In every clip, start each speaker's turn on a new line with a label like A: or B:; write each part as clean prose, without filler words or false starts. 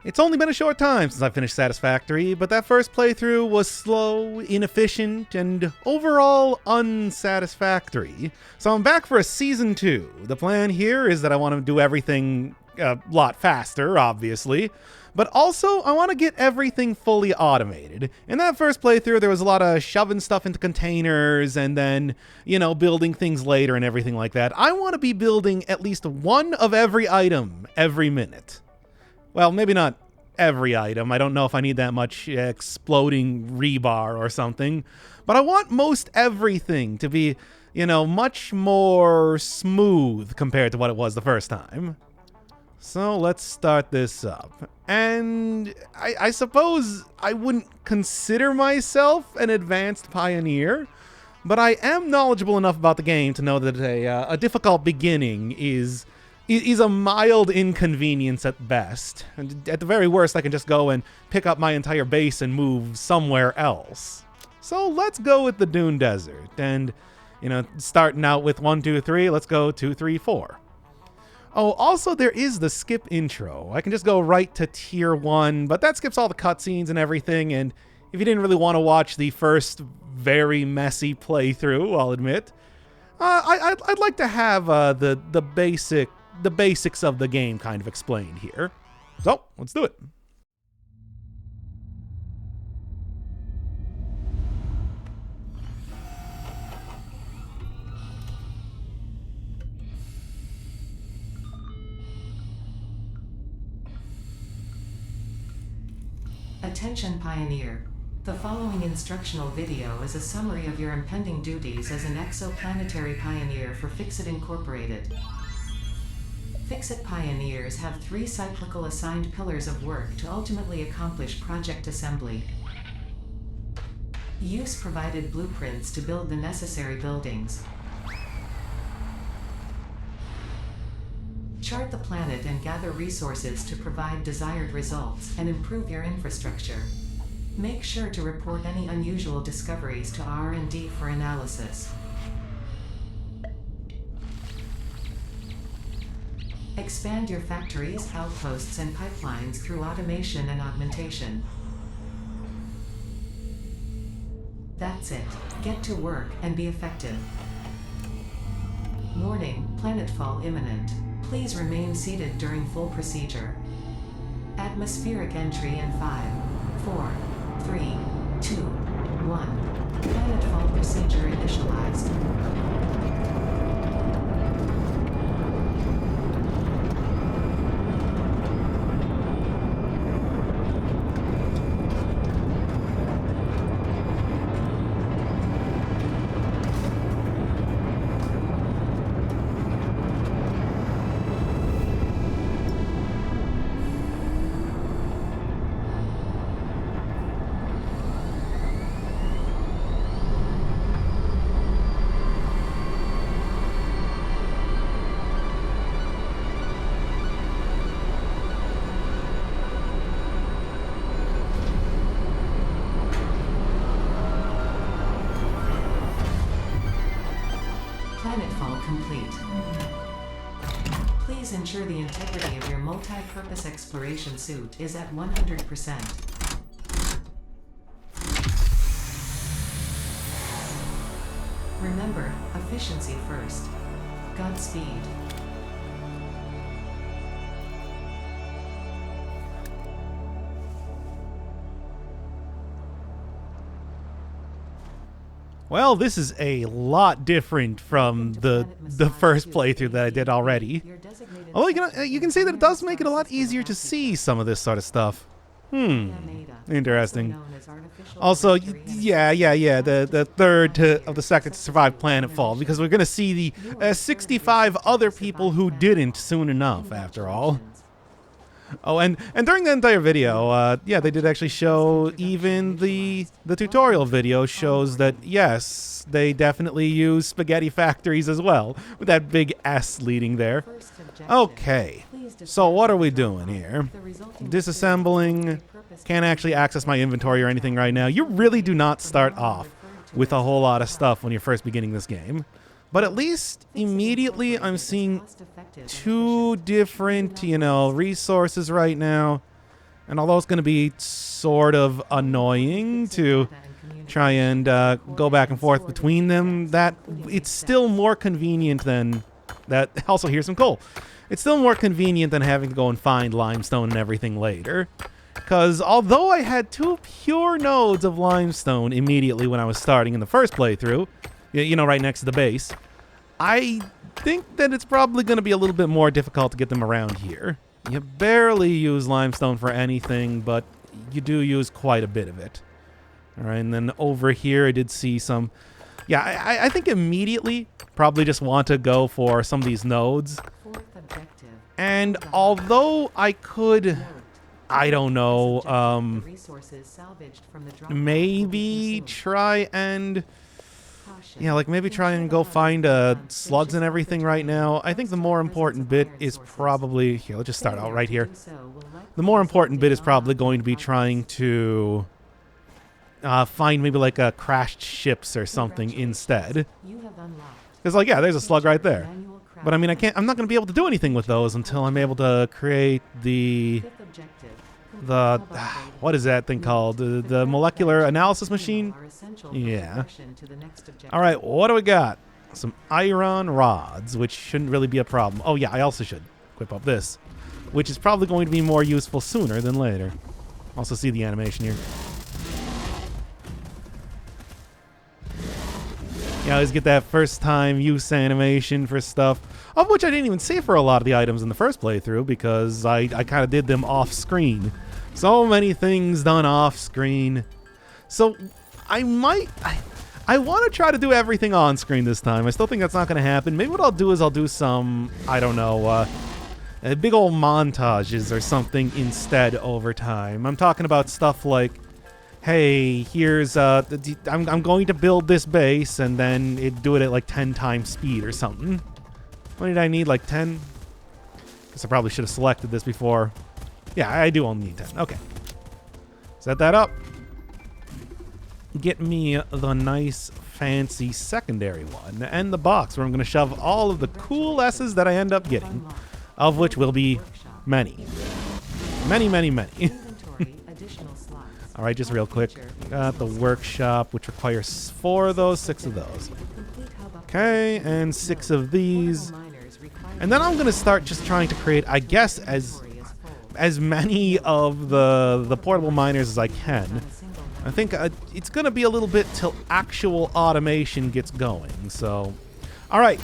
A: It's only been a short time since I finished Satisfactory, but that first playthrough was slow, inefficient, and overall unsatisfactory. So I'm back for a Season 2. The plan here is that I want to do everything a lot faster, obviously, but also I want to get everything fully automated. In that first playthrough, there was a lot of shoving stuff into containers and then, building things later and everything like that. I want to be building at least one of every item every minute. Well, maybe not every item. I don't know if I need that much exploding rebar or something. But I want most everything to be, much more smooth compared to what it was the first time. So let's start this up. And I suppose I wouldn't consider myself an advanced pioneer, but I am knowledgeable enough about the game to know that a difficult beginning is a mild inconvenience at best. And at the very worst, I can just go and pick up my entire base and move somewhere else. So let's go with the Dune Desert. And, starting out with 1, 2, 3, let's go 2, 3, 4. Oh, also there is the skip intro. I can just go right to Tier 1, but that skips all the cutscenes and everything. And if you didn't really want to watch the first very messy playthrough, I'll admit, I'd like to have the basics of the game kind of explained here. So, let's do it.
B: Attention Pioneer. The following instructional video is a summary of your impending duties as an exoplanetary pioneer for Fixit Incorporated. Fixit Pioneers have 3 cyclical assigned pillars of work to ultimately accomplish project assembly. Use provided blueprints to build the necessary buildings. Chart the planet and gather resources to provide desired results and improve your infrastructure. Make sure to report any unusual discoveries to R&D for analysis. Expand your factories, outposts, and pipelines through automation and augmentation. That's it. Get to work and be effective. Warning, planetfall imminent. Please remain seated during full procedure. Atmospheric entry in 5, 4, 3, 2, 1. Planetfall procedure initialized. Planetfall complete. Please ensure the integrity of your multi-purpose exploration suit is at 100%. Remember, efficiency first. Godspeed.
A: Well, this is a lot different from the first playthrough that I did already. Although you can see that it does make it a lot easier to see some of this sort of stuff. Interesting. Also, the third of the second to survive Planetfall, because we're going to see the 65 other people who didn't soon enough, after all. Oh, and during the entire video, they did actually show, even the tutorial video shows that, yes, they definitely use spaghetti factories as well, with that big S leading there. Okay, so what are we doing here? Disassembling. Can't actually access my inventory or anything right now. You really do not start off with a whole lot of stuff when you're first beginning this game. But at least immediately I'm seeing 2 different, resources right now. And although it's going to be sort of annoying to try and go back and forth between them, that it's still more convenient than that. Also, here's some coal. It's still more convenient than having to go and find limestone and everything later. Because although I had 2 pure nodes of limestone immediately when I was starting in the first playthrough, right next to the base, I think that it's probably going to be a little bit more difficult to get them around here. You barely use limestone for anything, but you do use quite a bit of it. All right, and then over here I did see some... Yeah, I think immediately probably just want to go for some of these nodes. And although I could... I don't know, maybe try and... Yeah, like maybe try and go find slugs and everything right now. I think the more important bit is probably... Here, let's just start out right here. The more important bit is probably going to be trying to find maybe like crashed ships or something instead. Because like, yeah, there's a slug right there. But I mean, I'm not going to be able to do anything with those until I'm able to create the what is that thing called? The molecular analysis machine? Yeah. All right, what do we got? Some iron rods, which shouldn't really be a problem. Oh, yeah, I also should equip up this, which is probably going to be more useful sooner than later. Also see the animation here. You always get that first time use animation for stuff, of which I didn't even see for a lot of the items in the first playthrough because I kind of did them off screen. So many things done off screen. So I want to try to do everything on screen this time. I still think that's not going to happen. Maybe what I'll do is I'll do some, I don't know, big old montages or something instead over time. I'm talking about stuff like, hey, here's, I'm going to build this base and then do it at like 10 times speed or something. What did I need, like 10? Guess I probably should have selected this before. Yeah, I do only need 10. Okay. Set that up. Get me the nice, fancy secondary one. And the box where I'm going to shove all of the cool S's that I end up getting. Of which will be many. Many, many, many. All right, just real quick. Got the workshop, which requires 4 of those, 6 of those. Okay, and 6 of these. And then I'm going to start just trying to create, I guess, as many of the portable miners as I can. I think it's going to be a little bit till actual automation gets going. So, all right,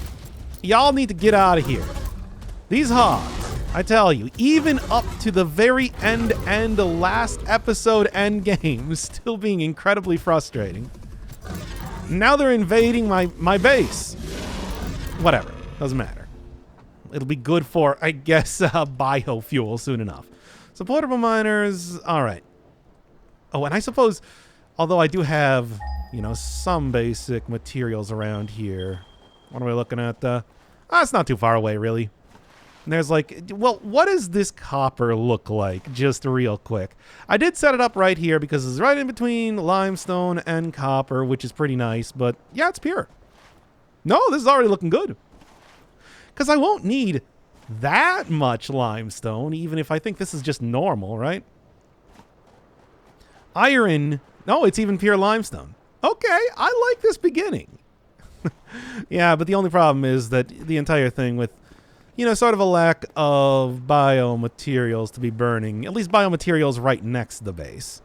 A: y'all need to get out of here. These hogs, I tell you, even up to the very end the last episode end game, still being incredibly frustrating. Now they're invading my base. Whatever, doesn't matter. It'll be good for, I guess, biofuel soon enough. So portable miners, all right. Oh, and I suppose, although I do have, some basic materials around here. What am I looking at? It's not too far away, really. And there's like, well, what does this copper look like? Just real quick. I did set it up right here because it's right in between limestone and copper, which is pretty nice. But yeah, it's pure. No, this is already looking good. Because I won't need that much limestone, even if I think this is just normal, right? Iron. No, it's even pure limestone. Okay, I like this beginning. Yeah, but the only problem is that the entire thing with, sort of a lack of biomaterials to be burning. At least biomaterials right next to the base.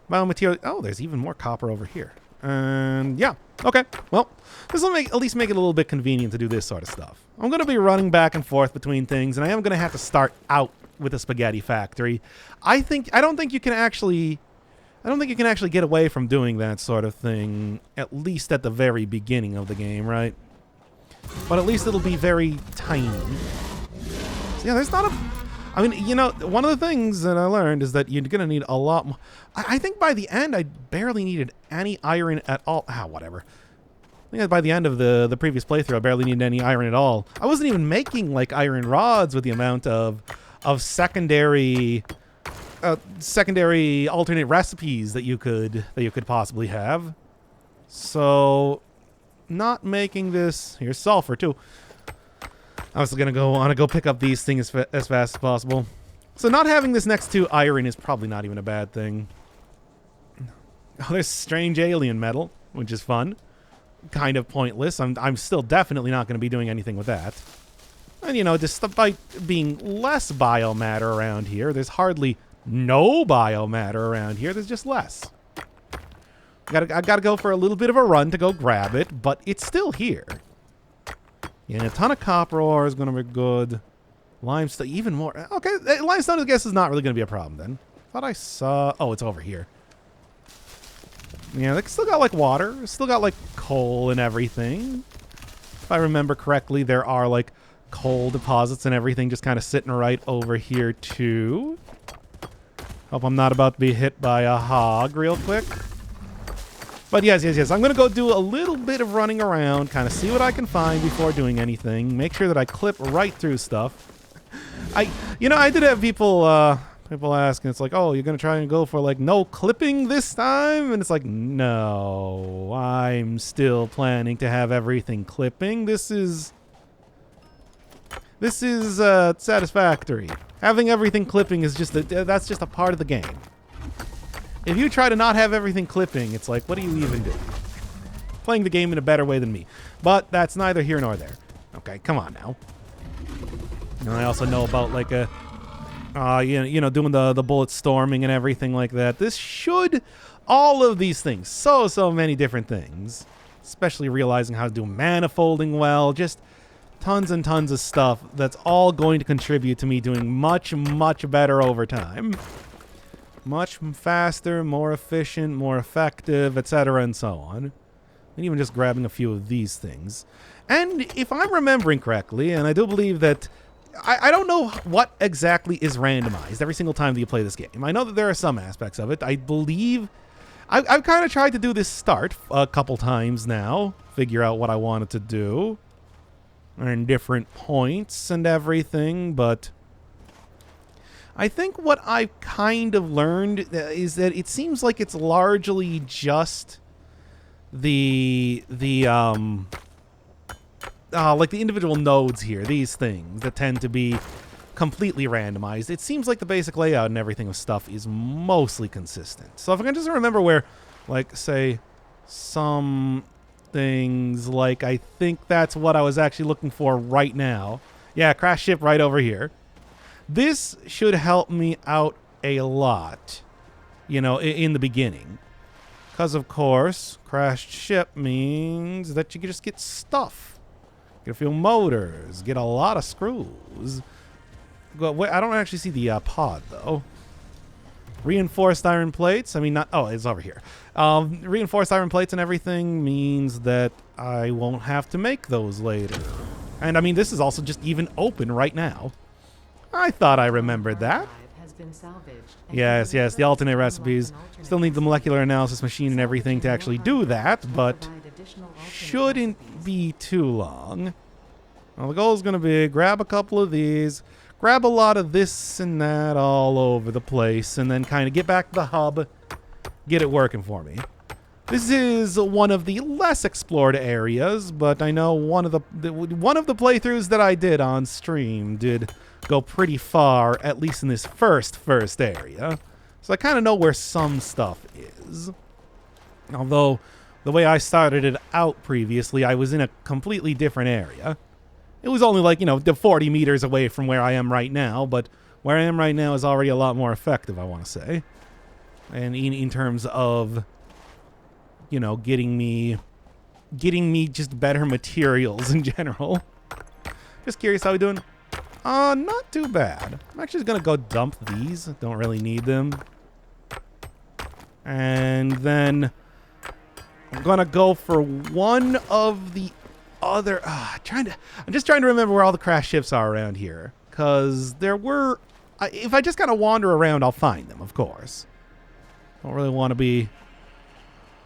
A: Biomaterial. Oh, there's even more copper over here. And yeah, okay. Well, this will at least make it a little bit convenient to do this sort of stuff. I'm going to be running back and forth between things, and I am going to have to start out with a spaghetti factory. I don't think you can actually get away from doing that sort of thing, at least at the very beginning of the game, right? But at least it'll be very tiny. So yeah, there's not a... I mean, one of the things that I learned is that you're going to need a lot more... I think by the end, I barely needed any iron at all. Whatever. I think by the end of the previous playthrough, I barely needed any iron at all. I wasn't even making, like, iron rods with the amount of secondary alternate recipes that you could possibly have. So... not making this. Here's sulfur too. I was gonna want to go pick up these things as fast as possible. So not having this next to iron is probably not even a bad thing. Oh, there's strange alien metal, which is fun. Kind of pointless. I'm still definitely not going to be doing anything with that. And, you know, despite being less biomatter around here, there's hardly no biomatter around here. There's just less. I gotta go for a little bit of a run to go grab it, but it's still here. And a ton of copper ore is going to be good. Limestone, even more. Okay, limestone, I guess, is not really going to be a problem then. Thought I saw... Oh, it's over here. Yeah, they still got, like, water. Still got, like, coal and everything. If I remember correctly, there are, like, coal deposits and everything just kind of sitting right over here, too. Hope I'm not about to be hit by a hog real quick. But yes. I'm going to go do a little bit of running around, kind of see what I can find before doing anything. Make sure that I clip right through stuff. I did have people asking, it's like, oh, you're going to try and go for, like, no clipping this time? And it's like, no, I'm still planning to have everything clipping. This is Satisfactory. Having everything clipping is that's just a part of the game. If you try to not have everything clipping, it's like, what do you even do? Playing the game in a better way than me. But that's neither here nor there. Okay, come on now. And I also know about, like, doing the bullet storming and everything like that. This should, all of these things, so many different things. Especially realizing how to do manifolding well. Just tons and tons of stuff that's all going to contribute to me doing much better over time. Much faster, more efficient, more effective, etc. and so on. And even just grabbing a few of these things. And if I'm remembering correctly, and I do believe that... I don't know what exactly is randomized every single time that you play this game. I know that there are some aspects of it. I believe... I've kind of tried to do this start a couple times now. Figure out what I wanted to do. And different points and everything, but... I think what I've kind of learned is that it seems like it's largely just like the individual nodes here, these things that tend to be completely randomized. It seems like the basic layout and everything of stuff is mostly consistent. So if I can just remember where, like, say, some things, like, I think that's what I was actually looking for right now. Yeah, crash ship right over here. This should help me out a lot, you know, in the beginning. Because, of course, crashed ship means that you can just get stuff. Get a few motors. Get a lot of screws. Wait, I don't actually see the pod, though. Reinforced iron plates. I mean, not... Oh, it's over here. Reinforced iron plates and everything means that I won't have to make those later. And, I mean, this is also just even open right now. I thought I remembered that. Yes, the alternate recipes. Still need the molecular analysis machine and everything to actually do that, but shouldn't be too long. Well, the goal is going to be grab a couple of these, grab a lot of this and that all over the place, and then kind of get back to the hub, get it working for me. This is one of the less explored areas, but I know one of the playthroughs that I did on stream did go pretty far, at least in this first area. So I kind of know where some stuff is. Although, the way I started it out previously, I was in a completely different area. It was only like, the 40 meters away from where I am right now, but where I am right now is already a lot more effective, I want to say. And in terms of, getting me just better materials in general. Just curious, how we doing? Not too bad. I'm actually going to go dump these. Don't really need them. And then I'm going to go for one of the other... I'm just trying to remember where all the crash ships are around here. Because there were... if I just kind of wander around, I'll find them, of course. Don't really want to be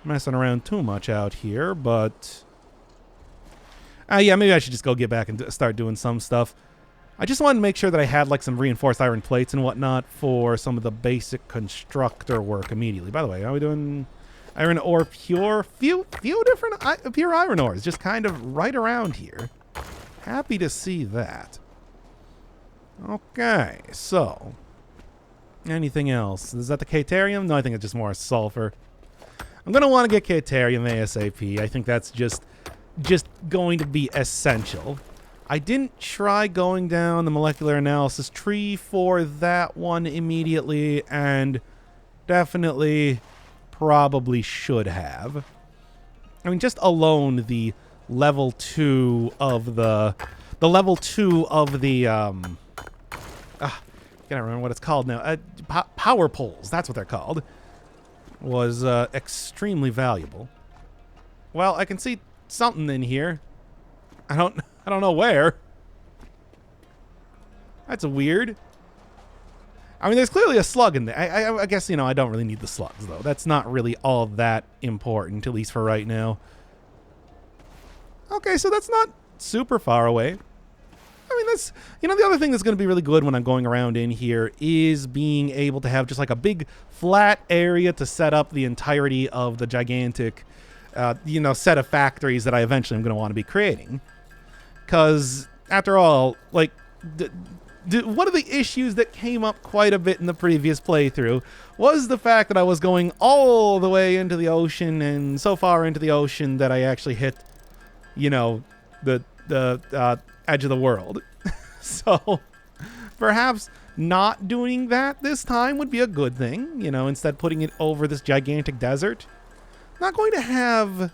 A: messing around too much out here, but... yeah, maybe I should just go get back and start doing some stuff. I just wanted to make sure that I had, like, some reinforced iron plates and whatnot for some of the basic constructor work immediately. By the way, how are we doing? Iron ore pure? Few different pure iron ores, just kind of right around here. Happy to see that. Okay, so Anything else? Is that the Caterium? No, I think it's just more sulfur. I'm going to want to get Caterium ASAP. I think that's just going to be essential. I didn't try going down the molecular analysis tree for that one immediately, and definitely probably should have. I mean, just alone the level 2 of the can't remember what it's called now. Power poles, that's what they're called, was extremely valuable. Well, I can see something in here. I don't know where. That's weird. I mean, there's clearly a slug in there. I guess, I don't really need the slugs, though. That's not really all that important, at least for right now. Okay, so that's not super far away. I mean, that's, the other thing that's going to be really good when I'm going around in here is being able to have just like a big flat area to set up the entirety of the gigantic, set of factories that I eventually am going to want to be creating. Because, after all, like, one of the issues that came up quite a bit in the previous playthrough was the fact that I was going all the way into the ocean, and so far into the ocean that I actually hit, the edge of the world. So perhaps not doing that this time would be a good thing, instead putting it over this gigantic desert. Not going to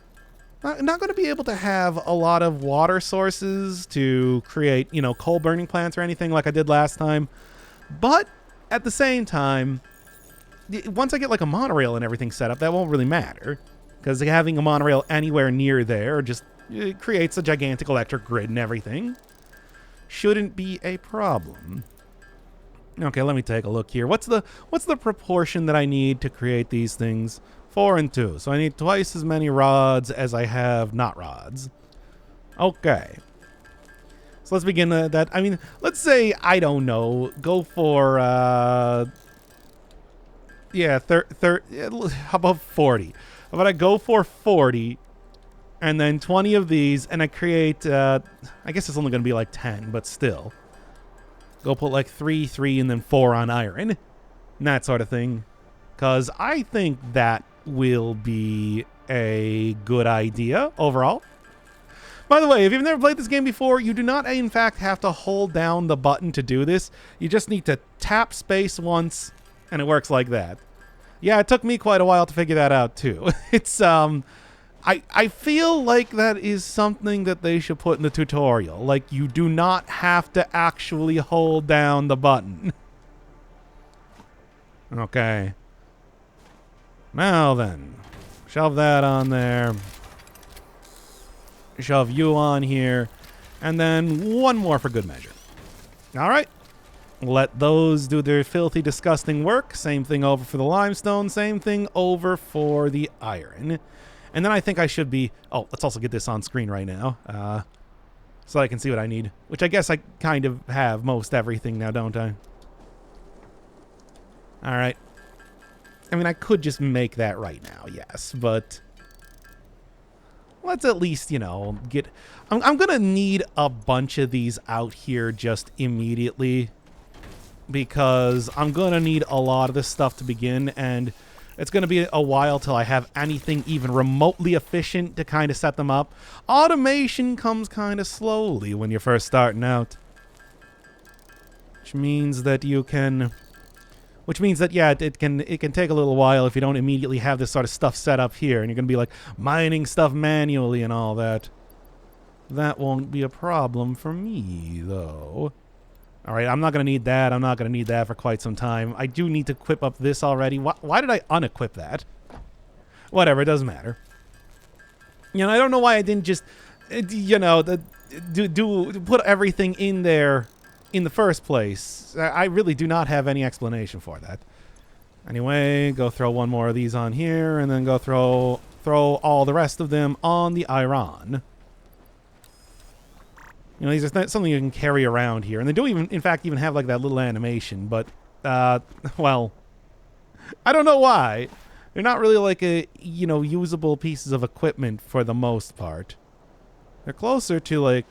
A: be able to have a lot of water sources to create, coal burning plants or anything like I did last time. But at the same time, once I get like a monorail and everything set up, that won't really matter, because having a monorail anywhere near there just it creates a gigantic electric grid and everything. Shouldn't be a problem. Okay, let me take a look here. What's the proportion that I need to create these things? 4 and 2. So I need twice as many rods as I have not rods. Okay. So let's begin that. I mean, let's say, I don't know, go for, how about 40? How about I go for 40, and then 20 of these, and I create, I guess it's only going to be like 10, but still. Go put like 3, 3, and then 4 on iron. And that sort of thing. Because I think that will be a good idea overall. By the way, if you've never played this game before, you do not, in fact, have to hold down the button to do this. You just need to tap space once, and it works like that. Yeah, it took me quite a while to figure that out, too. It's, I feel like that is something that they should put in the tutorial. Like, you do not have to actually hold down the button. Okay. Now then, shove that on there. Shove you on here. And then one more for good measure. All right. Let those do their filthy, disgusting work. Same thing over for the limestone. Same thing over for the iron. And then I think I should be... Oh, let's also get this on screen right now. So I can see what I need. Which I guess I kind of have most everything now, don't I? All right. I mean, I could just make that right now, yes. But let's at least, get... I'm going to need a bunch of these out here just immediately, because I'm going to need a lot of this stuff to begin, and it's going to be a while till I have anything even remotely efficient to kind of set them up. Automation comes kind of slowly when you're first starting out, which means that you can... Which means that, yeah, it can take a little while if you don't immediately have this sort of stuff set up here, and you're going to be, like, mining stuff manually and all that. That won't be a problem for me, though. All right, I'm not going to need that. I'm not going to need that for quite some time. I do need to equip up this already. Why did I unequip that? Whatever, it doesn't matter. I don't know why I didn't just, put everything in there in the first place. I really do not have any explanation for that. Anyway, go throw one more of these on here, and then go throw all the rest of them on the iron. These are something you can carry around here. And they do in fact, have like that little animation. But, well, I don't know why. They're not really like usable pieces of equipment for the most part. They're closer to like,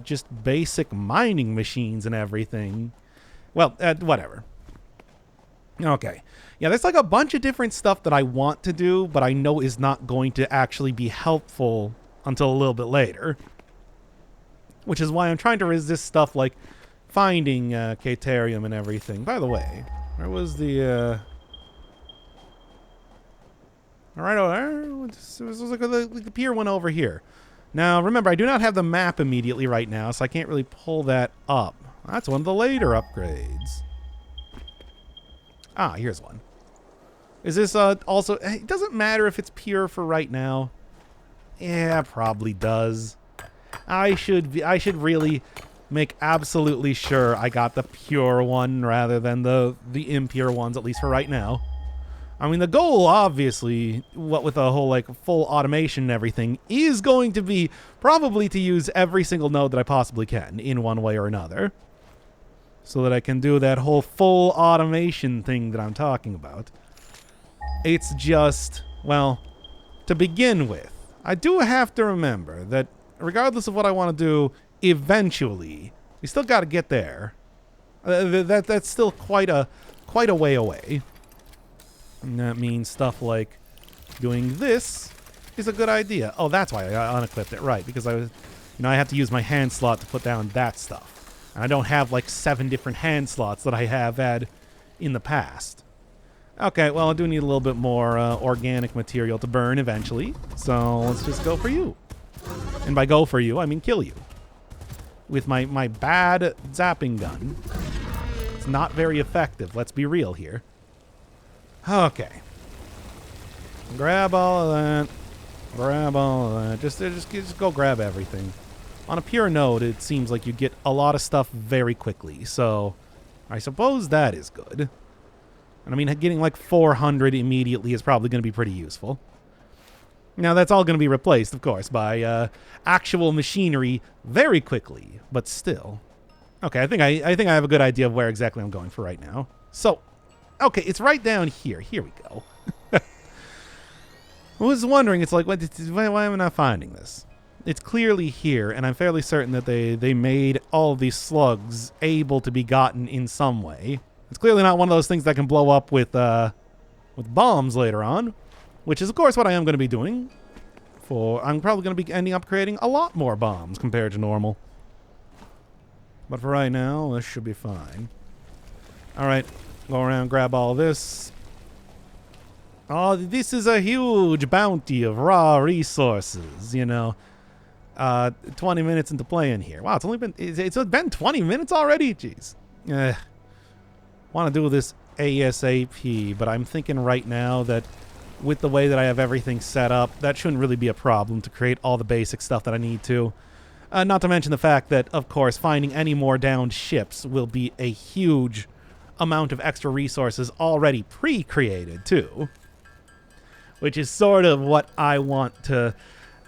A: just basic mining machines and everything. Well, whatever. Okay. Yeah, there's like a bunch of different stuff that I want to do, but I know is not going to actually be helpful until a little bit later. Which is why I'm trying to resist stuff like finding Caterium and everything. By the way, where was the... Alright over there. This was like the pier one over here. Now, remember, I do not have the map immediately right now, so I can't really pull that up. That's one of the later upgrades. Ah, here's one. Is this also... It doesn't matter if it's pure for right now. Yeah, probably does. I should really make absolutely sure I got the pure one rather than the impure ones, at least for right now. I mean, the goal, obviously, what with the whole, like, full automation and everything, is going to be probably to use every single node that I possibly can in one way or another. So that I can do that whole full automation thing that I'm talking about. It's just, well, to begin with, I do have to remember that regardless of what I want to do, eventually, we still got to get there. That's still quite a way away. And that means stuff like doing this is a good idea. Oh, that's why I unequipped it, right? Because I have to use my hand slot to put down that stuff. And I don't have like 7 different hand slots that I have had in the past. Okay, well, I do need a little bit more organic material to burn eventually. So let's just go for you. And by go for you, I mean kill you. With my bad zapping gun. It's not very effective, let's be real here. Okay. Grab all of that. Grab all of that. Just go grab everything. On a pure node, it seems like you get a lot of stuff very quickly. So, I suppose that is good. And I mean, getting like 400 immediately is probably going to be pretty useful. Now, that's all going to be replaced, of course, by actual machinery very quickly. But still. Okay, I think I have a good idea of where exactly I'm going for right now. So, okay, it's right down here. Here we go. I was wondering, it's like, why am I not finding this? It's clearly here, and I'm fairly certain that they made all of these slugs able to be gotten in some way. It's clearly not one of those things that can blow up with bombs later on, which is, of course, what I am going to be doing. I'm probably going to be ending up creating a lot more bombs compared to normal. But for right now, this should be fine. All right, go around, grab all this. Oh, this is a huge bounty of raw resources, you know. 20 minutes into playing here. Wow, it's been 20 minutes already? Jeez. Want to do this ASAP, but I'm thinking right now that with the way that I have everything set up, that shouldn't really be a problem to create all the basic stuff that I need to. Not to mention the fact that, of course, finding any more downed ships will be a huge amount of extra resources already pre-created, too. Which is sort of what I want to...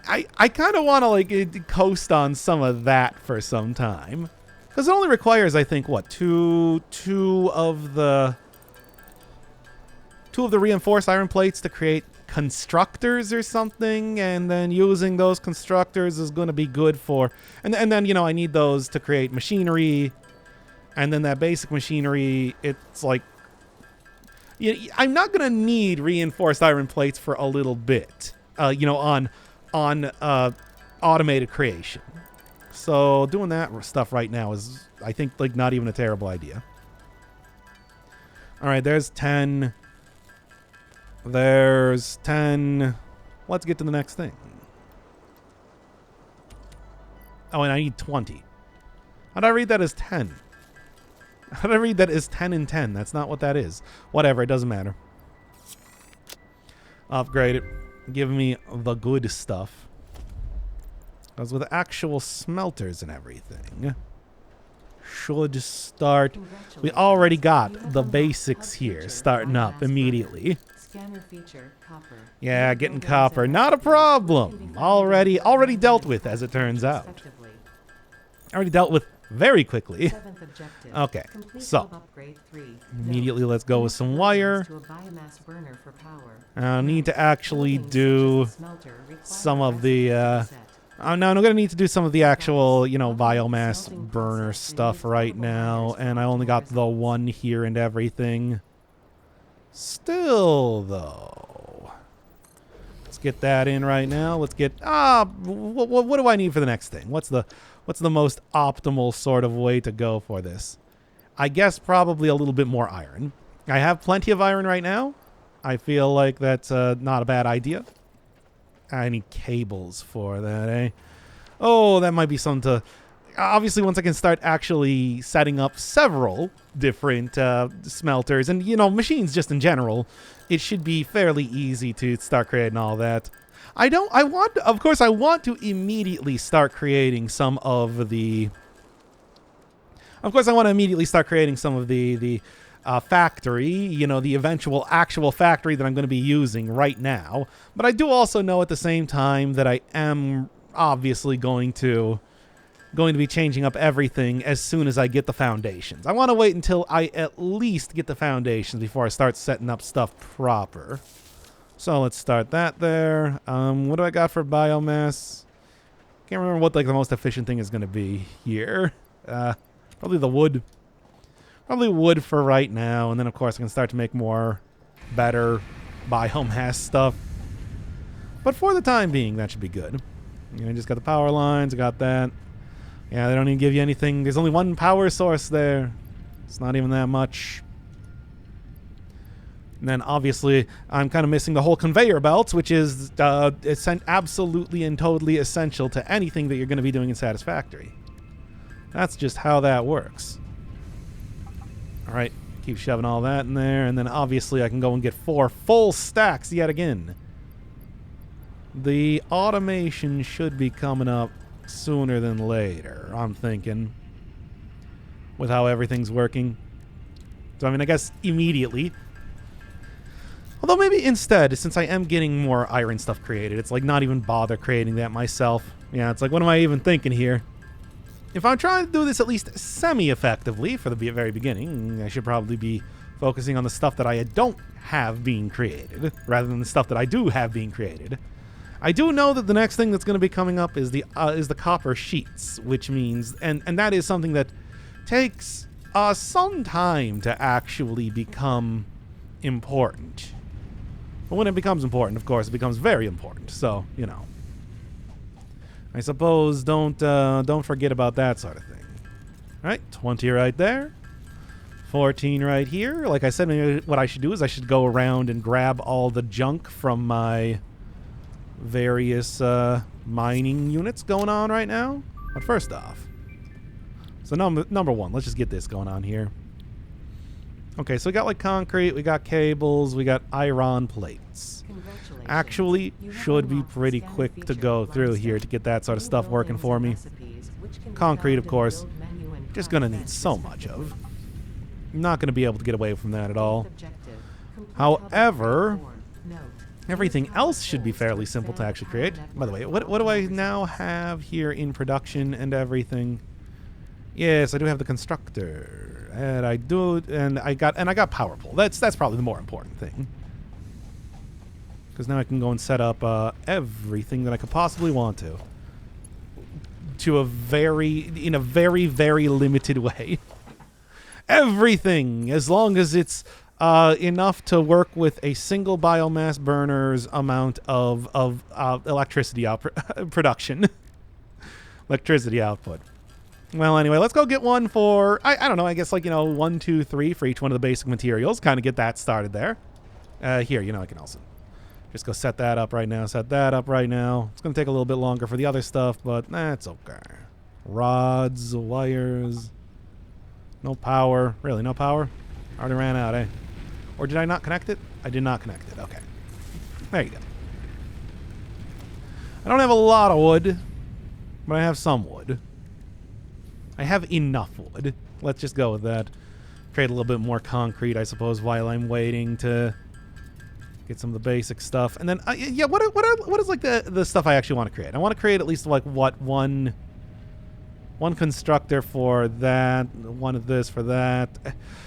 A: I kind of want to, like, coast on some of that for some time. Because it only requires, I think, what, two of the reinforced iron plates to create constructors or something, and then using those constructors is going to be good for... And then, you know, I need those to create machinery, and then that basic machinery, it's like... I'm not going to need reinforced iron plates for a little bit, you know, on automated creation. So doing that stuff right now is, I think, like, not even a terrible idea. All right, there's 10. There's 10. Let's get to the next thing. Oh, and I need 20. How did I read that as 10? How did I read that as 10 and 10? That's not what that is. Whatever, it doesn't matter. Upgrade it. Give me the good stuff. Because with actual smelters and everything, should start... We already got the basics here starting up immediately.
B: Scanner feature, copper.
A: Yeah, getting copper. Not a problem. Already dealt with, as it turns out. Already dealt with very quickly. Okay, so immediately let's go with some wire. I'll need to actually do some of the... no, I'm going to need to do some of the actual, you know, biomass burner stuff right now. And I only got the one here and everything. Still, though, let's get that in right now. Let's get what do I need for the next thing? What's the most optimal sort of way to go for this? I guess probably a little bit more iron. I have plenty of iron right now. I feel like that's not a bad idea. I need cables for that, eh? Oh, that might be something to... Obviously, once I can start actually setting up several different smelters and, you know, machines just in general, it should be fairly easy to start creating all that. I want to immediately start creating some of the... Of course, I want to immediately start creating some of the factory, you know, the eventual actual factory that I'm going to be using right now. But I do also know at the same time that I am obviously going to be changing up everything as soon as I get the foundations. I want to wait until I at least get the foundations before I start setting up stuff proper. So let's start that there. What do I got for biomass? Can't remember what like the most efficient thing is going to be here. Probably the wood. Probably wood for right now, and then of course I can start to make more better biomass stuff. But for the time being, that should be good. You know, I just got the power lines, I got that. Yeah, they don't even give you anything. There's only one power source there. It's not even that much. And then obviously I'm kind of missing the whole conveyor belts, which is absolutely and totally essential to anything that you're going to be doing in Satisfactory. That's just how that works. All right, keep shoving all that in there, and then obviously I can go and get 4 full stacks yet again. The automation should be coming up sooner than later, I'm thinking, with how everything's working. So, I mean, I guess immediately. Although maybe instead, since I am getting more iron stuff created, it's like not even bother creating that myself. Yeah, it's like, what am I even thinking here? If I'm trying to do this at least semi-effectively for the very beginning, I should probably be focusing on the stuff that I don't have being created, rather than the stuff that I do have being created. I do know that the next thing that's going to be coming up is the copper sheets, which means, and that is something that takes some time to actually become important. But when it becomes important, of course, it becomes very important. So, you know. I suppose don't forget about that sort of thing. All right, 20 right there. 14 right here. Like I said, maybe what I should do is I should go around and grab all the junk from my various mining units going on right now. But first off, so number one, let's just get this going on here. Okay, so we got like concrete, we got cables, we got iron plates. Actually, should be pretty quick to go through here to get that sort of stuff working for me. Concrete, of course, just gonna need so much of. I'm not gonna be able to get away from that at all. However, everything else should be fairly simple to actually create. By the way, what do I now have here in production and everything? Yes, I do have the constructor, and I do, and I got power pole. That's probably the more important thing, because now I can go and set up everything that I could possibly want to in a very, very limited way. Everything, as long as it's enough to work with a single biomass burner's amount of electricity production, electricity output. Well, anyway, let's go get one for, I don't know, I guess like, 1, 2, 3 for each one of the basic materials. Kind of get that started there. Here, I can also just go set that up right now. Set that up right now. It's going to take a little bit longer for the other stuff, but that's okay. Rods, wires. No power. Really, no power? Already ran out, eh? Or did I not connect it? I did not connect it. Okay. There you go. I don't have a lot of wood, but I have some wood. I have enough wood. Let's just go with that. Create a little bit more concrete, I suppose, while I'm waiting to get some of the basic stuff. And then, yeah, what is like the stuff I actually want to create? I want to create at least like one constructor for that, one of this for that,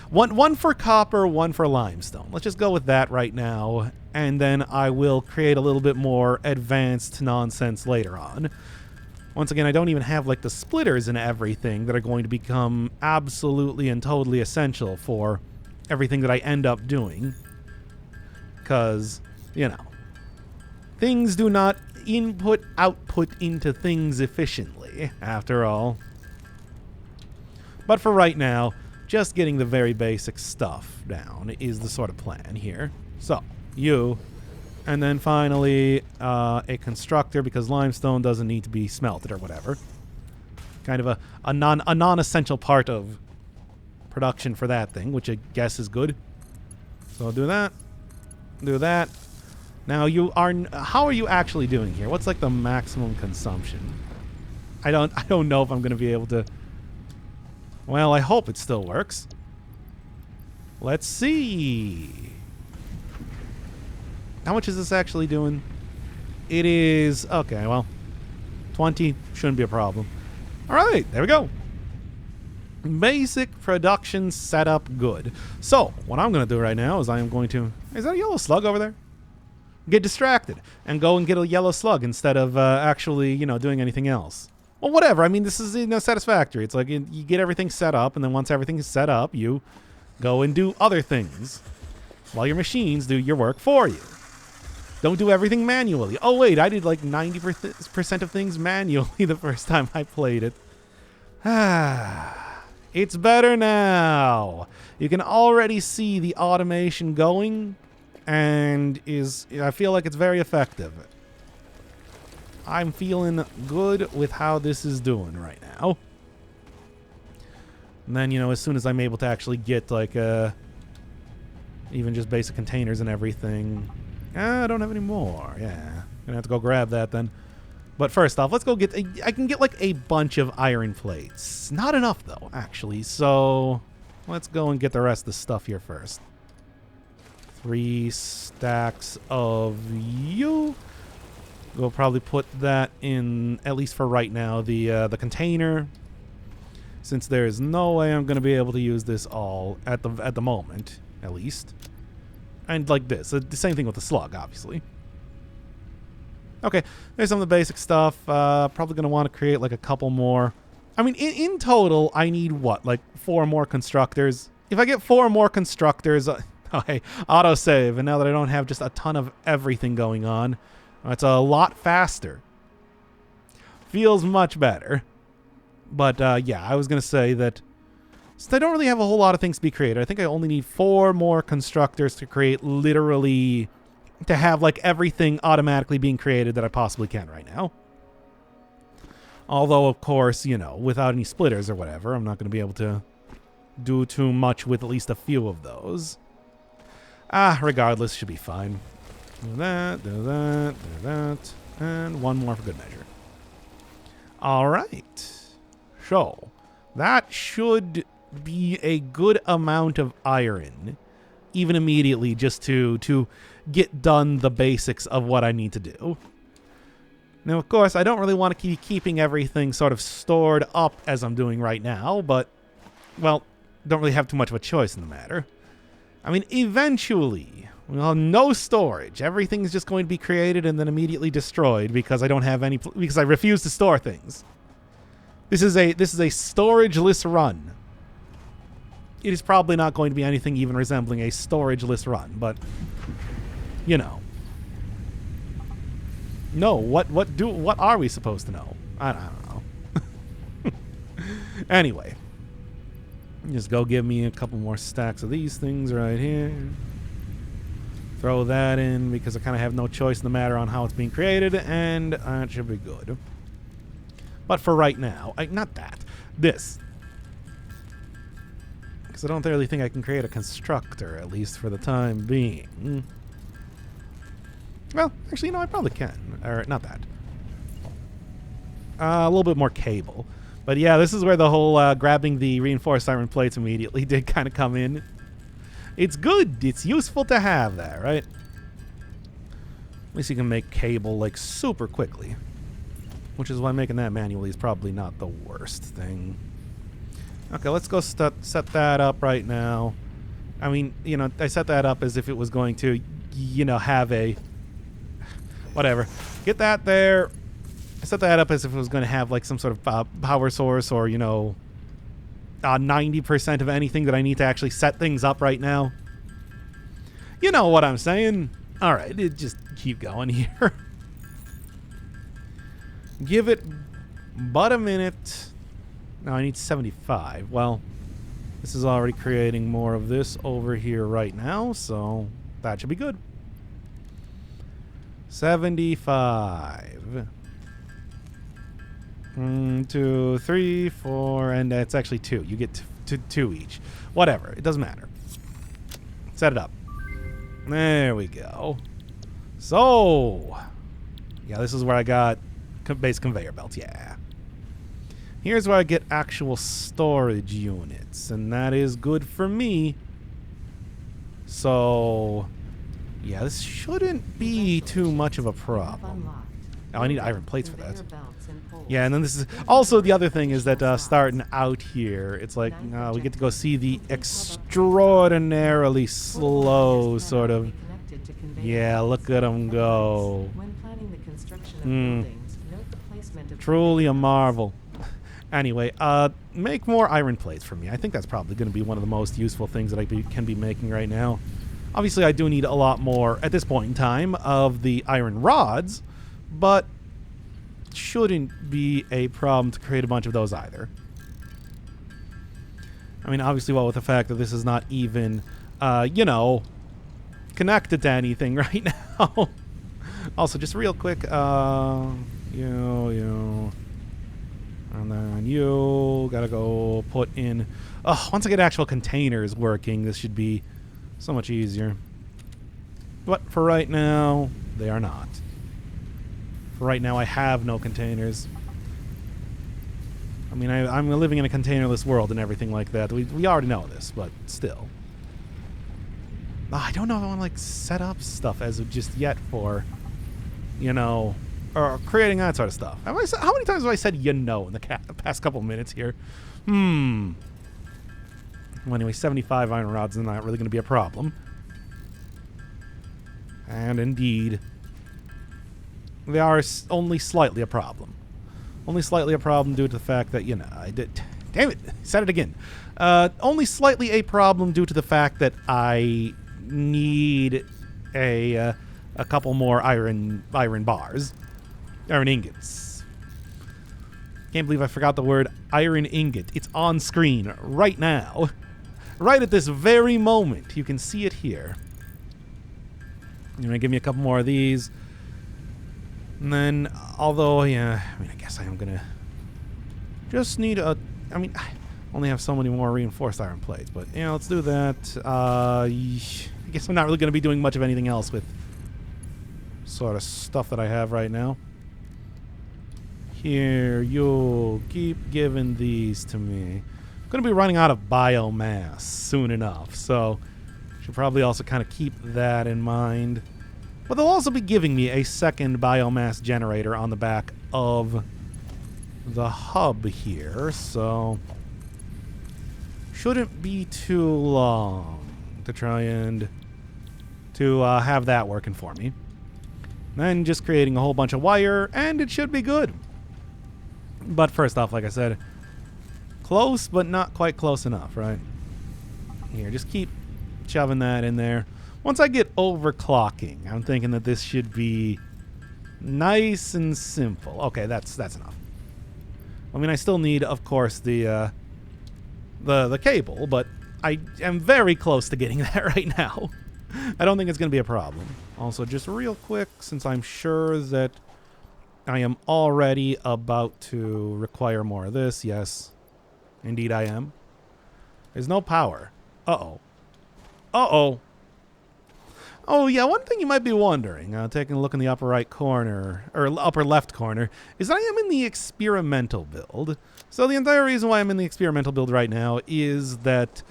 A: one for copper, one for limestone. Let's just go with that right now, and then I will create a little bit more advanced nonsense later on. Once again, I don't even have like the splitters and everything that are going to become absolutely and totally essential for everything that I end up doing. because, you know, things do not output into things efficiently, after all. But for right now, just getting the very basic stuff down is the sort of plan here. So, you, and then finally a constructor, because limestone doesn't need to be smelted or whatever. Kind of a non-essential part of production for that thing, which I guess is good. So I'll do that. Do that. Now how are you actually doing here? What's like the maximum consumption? I don't know if I'm going to be able to. Well, I hope it still works. Let's see. How much is this actually doing? It is okay, well, 20 shouldn't be a problem. All right, there we go. Basic production setup good. So, what I'm going to do right now is I am going to... Is that a yellow slug over there? Get distracted and go and get a yellow slug instead of actually, doing anything else. Well, whatever. I mean, this is, satisfactory. It's like you get everything set up, and then once everything is set up, you go and do other things while your machines do your work for you. Don't do everything manually. Oh, wait, I did like 90% of things manually the first time I played it. It's better now. You can already see the automation going, and I feel like it's very effective. I'm feeling good with how this is doing right now. And then, as soon as I'm able to actually get, like, even just basic containers and everything... I don't have any more. Yeah. Gonna have to go grab that then. But first off, let's go get... I can get, like, a bunch of iron plates. Not enough, though, actually. So, let's go and get the rest of the stuff here first. 3 stacks of you. We'll probably put that in, at least for right now, the container. Since there is no way I'm going to be able to use this all at the moment, at least. And like this. The same thing with the slug, obviously. Okay, there's some of the basic stuff. Probably going to want to create like a couple more. I mean, in total, I need what? Like 4 more constructors? If I get 4 more constructors... okay, autosave. And now that I don't have just a ton of everything going on, it's a lot faster. Feels much better. But, yeah, I was going to say that... Since I don't really have a whole lot of things to be created, I think I only need 4 more constructors to create literally... to have, like, everything automatically being created that I possibly can right now. Although, of course, without any splitters or whatever, I'm not going to be able to do too much with at least a few of those. Regardless, should be fine. Do that, do that, do that, and 1 more for good measure. All right. So, that should be a good amount of iron, even immediately, just to get done the basics of what I need to do. Now, of course, I don't really want to keep keeping everything sort of stored up as I'm doing right now, but, well, don't really have too much of a choice in the matter. I mean, eventually, well, no storage. Everything's just going to be created and then immediately destroyed because I don't have any, because I refuse to store things. This is a storageless run. It is probably not going to be anything even resembling a storageless run, but No, what are we supposed to know? I don't know. Anyway, just go give me a couple more stacks of these things right here. Throw that in because I kind of have no choice in the matter on how it's being created, and that should be good. But for right now, not that. This. Because I don't really think I can create a constructor, at least for the time being. Well, actually, no, I probably can. Or, not that. A little bit more cable. But yeah, this is where the whole grabbing the reinforced iron plates immediately did kind of come in. It's good. It's useful to have that, right? At least you can make cable, like, super quickly. Which is why making that manually is probably not the worst thing. Okay, let's go set that up right now. I mean, I set that up as if it was going to, have a... Whatever. Get that there. I set that up as if it was going to have, like, some sort of power source or, 90% of anything that I need to actually set things up right now. You know what I'm saying. All right, just keep going here. Give it but a minute. Now I need 75. Well, this is already creating more of this over here right now, so that should be good. 75. 1, 2, 3, 4, and it's actually 2. You get two each. Whatever, it doesn't matter. Set it up. There we go. So, yeah, this is where I got base conveyor belts. Yeah. Here's where I get actual storage units, and that is good for me. So, yeah, this shouldn't be too much of a problem. Oh, I need iron plates for that. Yeah, and then this is also the other thing is that starting out here, it's like we get to go see the extraordinarily slow sort of. Yeah, look at them go. Truly a marvel. Anyway, make more iron plates for me. I think that's probably going to be one of the most useful things that I can be making right now. Obviously, I do need a lot more at this point in time of the iron rods, but shouldn't be a problem to create a bunch of those either. I mean, obviously, well, with the fact that this is not even, connected to anything right now. Also, just real quick, you. And then you gotta go put in... once I get actual containers working, this should be so much easier. But for right now, they are not. For right now, I have no containers. I mean, I'm living in a containerless world and everything like that. We already know this, but still. I don't know if I want to, like, set up stuff as of just yet for, or creating that sort of stuff. How many times have I said in the past couple minutes here? Well, anyway, 75 iron rods is not really going to be a problem. And indeed, they are only slightly a problem. Only slightly a problem due to the fact that, I did... Damn it! Said it again. Only slightly a problem due to the fact that I need a couple more iron bars. Iron ingots. Can't believe I forgot the word iron ingot. It's on screen right now. Right at this very moment. You can see it here. You're going to give me a couple more of these. And then, although, yeah, I mean, I guess I am going to just need I only have so many more reinforced iron plates. But, let's do that. I guess I'm not really going to be doing much of anything else with sort of stuff that I have right now. Here, you'll keep giving these to me. I'm going to be running out of biomass soon enough, so should probably also kind of keep that in mind. But they'll also be giving me a second biomass generator on the back of the hub here, so shouldn't be too long to try and have that working for me. Then just creating a whole bunch of wire, and it should be good. But first off, like I said, close, but not quite close enough, right? Here, just keep shoving that in there. Once I get overclocking, I'm thinking that this should be nice and simple. Okay, that's enough. I mean, I still need, of course, the cable, but I am very close to getting that right now. I don't think it's going to be a problem. Also, just real quick, since I'm sure that I am already about to require more of this. Yes, indeed I am. There's no power. Uh-oh. Uh-oh. Oh, yeah, one thing you might be wondering, taking a look in the upper right corner, or upper left corner, is that I am in the experimental build. So the entire reason why I'm in the experimental build right now is that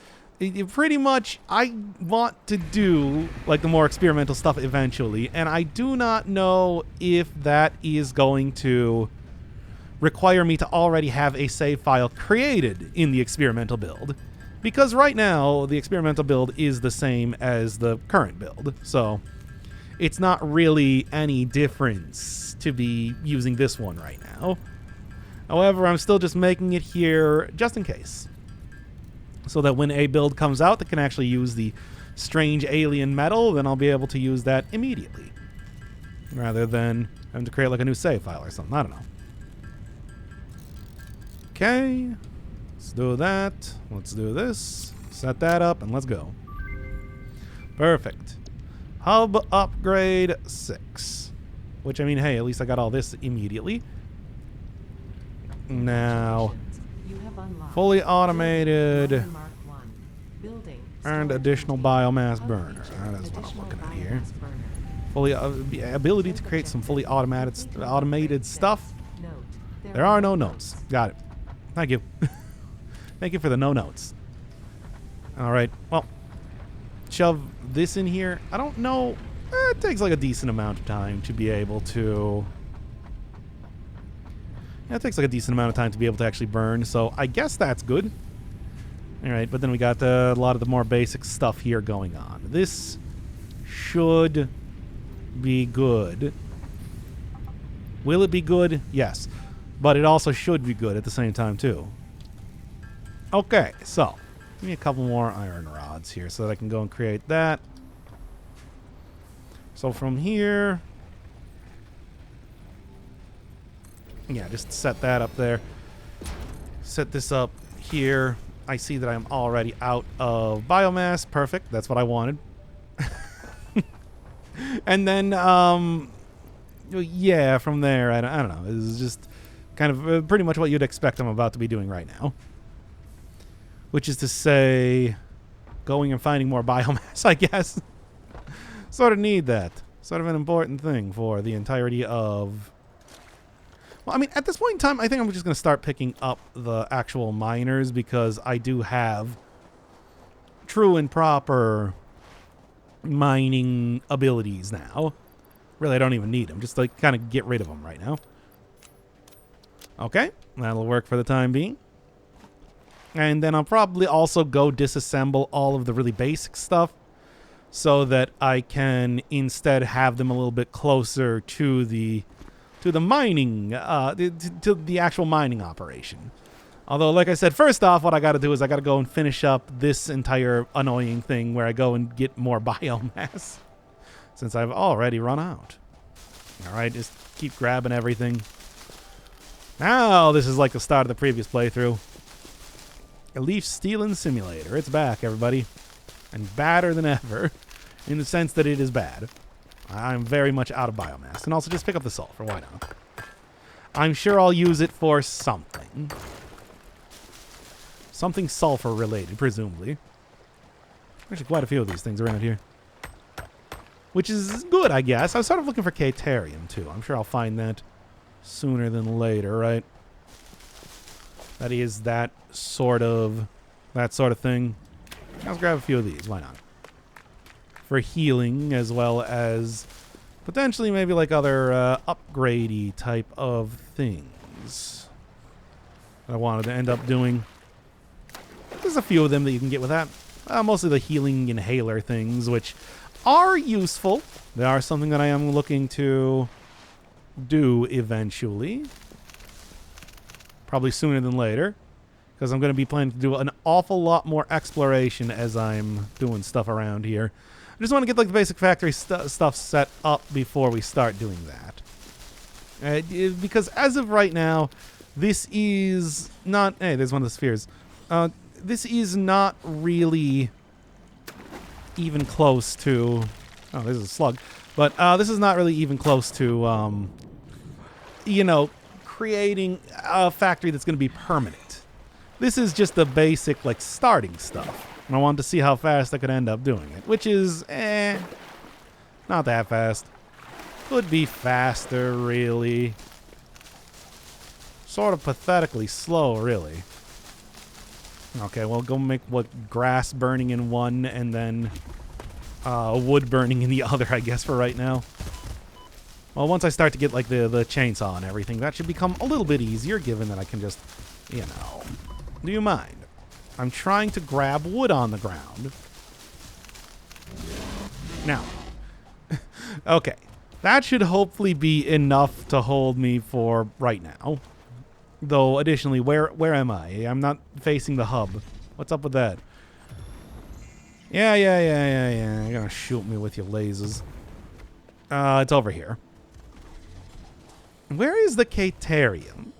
A: pretty much I want to do like the more experimental stuff eventually, and I do not know if that is going to require me to already have a save file created in the experimental build, because right now the experimental build is the same as the current build, so it's not really any difference to be using this one right now. However, I'm still just making it here just in case, so that when a build comes out that can actually use the strange alien metal, then I'll be able to use that immediately. Rather than having to create like a new save file or something. I don't know. Okay. Let's do that. Let's do this. Set that up and let's go. Perfect. Hub upgrade 6. Which, I mean, hey, at least I got all this immediately. Now, fully automated and additional biomass burner. That's what I'm looking at here. Fully ability to create some fully automated stuff. There are no notes. Got it. Thank you. Thank you for the no notes. All right. Well, shove this in here. I don't know. It takes like a decent amount of time to be able to... Yeah, it takes like a decent amount of time to be able to actually burn, so I guess that's good. Alright, but then we got a lot of the more basic stuff here going on. This should be good. Will it be good? Yes. But it also should be good at the same time, too. Okay, so give me a couple more iron rods here so that I can go and create that. So from here... Yeah, just set that up there. Set this up here. I see that I'm already out of biomass. Perfect. That's what I wanted. And then, yeah, from there, I don't know. This is just kind of pretty much what you'd expect I'm about to be doing right now. Which is to say, going and finding more biomass, I guess. Sort of need that. Sort of an important thing for the entirety of... Well, I mean, at this point in time, I think I'm just going to start picking up the actual miners because I do have true and proper mining abilities now. Really, I don't even need them. Just, like, kind of get rid of them right now. Okay, that'll work for the time being. And then I'll probably also go disassemble all of the really basic stuff so that I can instead have them a little bit closer to the mining, to the actual mining operation. Although, like I said, first off, what I got to do is I got to go and finish up this entire annoying thing where I go and get more biomass, since I've already run out. All right, just keep grabbing everything. Now, this is like the start of the previous playthrough. A leaf stealing simulator. It's back, everybody. And badder than ever, in the sense that it is bad. I'm very much out of biomass. And also just pick up the sulfur. Why not? I'm sure I'll use it for something. Something sulfur related, presumably. Actually, quite a few of these things around here. Which is good, I guess. I was sort of looking for Caterium, too. I'm sure I'll find that sooner than later, right? That is that sort of thing. Let's grab a few of these. Why not? For healing, as well as potentially maybe like other upgrade-y type of things that I wanted to end up doing. There's a few of them that you can get with that. Mostly the healing inhaler things, which are useful. They are something that I am looking to do eventually. Probably sooner than later. Because I'm going to be planning to do an awful lot more exploration as I'm doing stuff around here. I just want to get like the basic factory stuff set up before we start doing that. Because as of right now, this is not... Hey, there's one of the spheres. This is not really even close to... Oh, there's a slug. But this is not really even close to, you know, creating a factory that's going to be permanent. This is just the basic, like, starting stuff. And I wanted to see how fast I could end up doing it. Which is, not that fast. Could be faster, really. Sort of pathetically slow, really. Okay, well, go make grass burning in one and then wood burning in the other, I guess, for right now. Well, once I start to get, like, the chainsaw and everything, that should become a little bit easier, given that I can just, you know... Do you mind? I'm trying to grab wood on the ground. Now. Okay. That should hopefully be enough to hold me for right now. Though, additionally, where am I? I'm not facing the hub. What's up with that? Yeah. You're gonna shoot me with your lasers. It's over here. Where is the Catarium?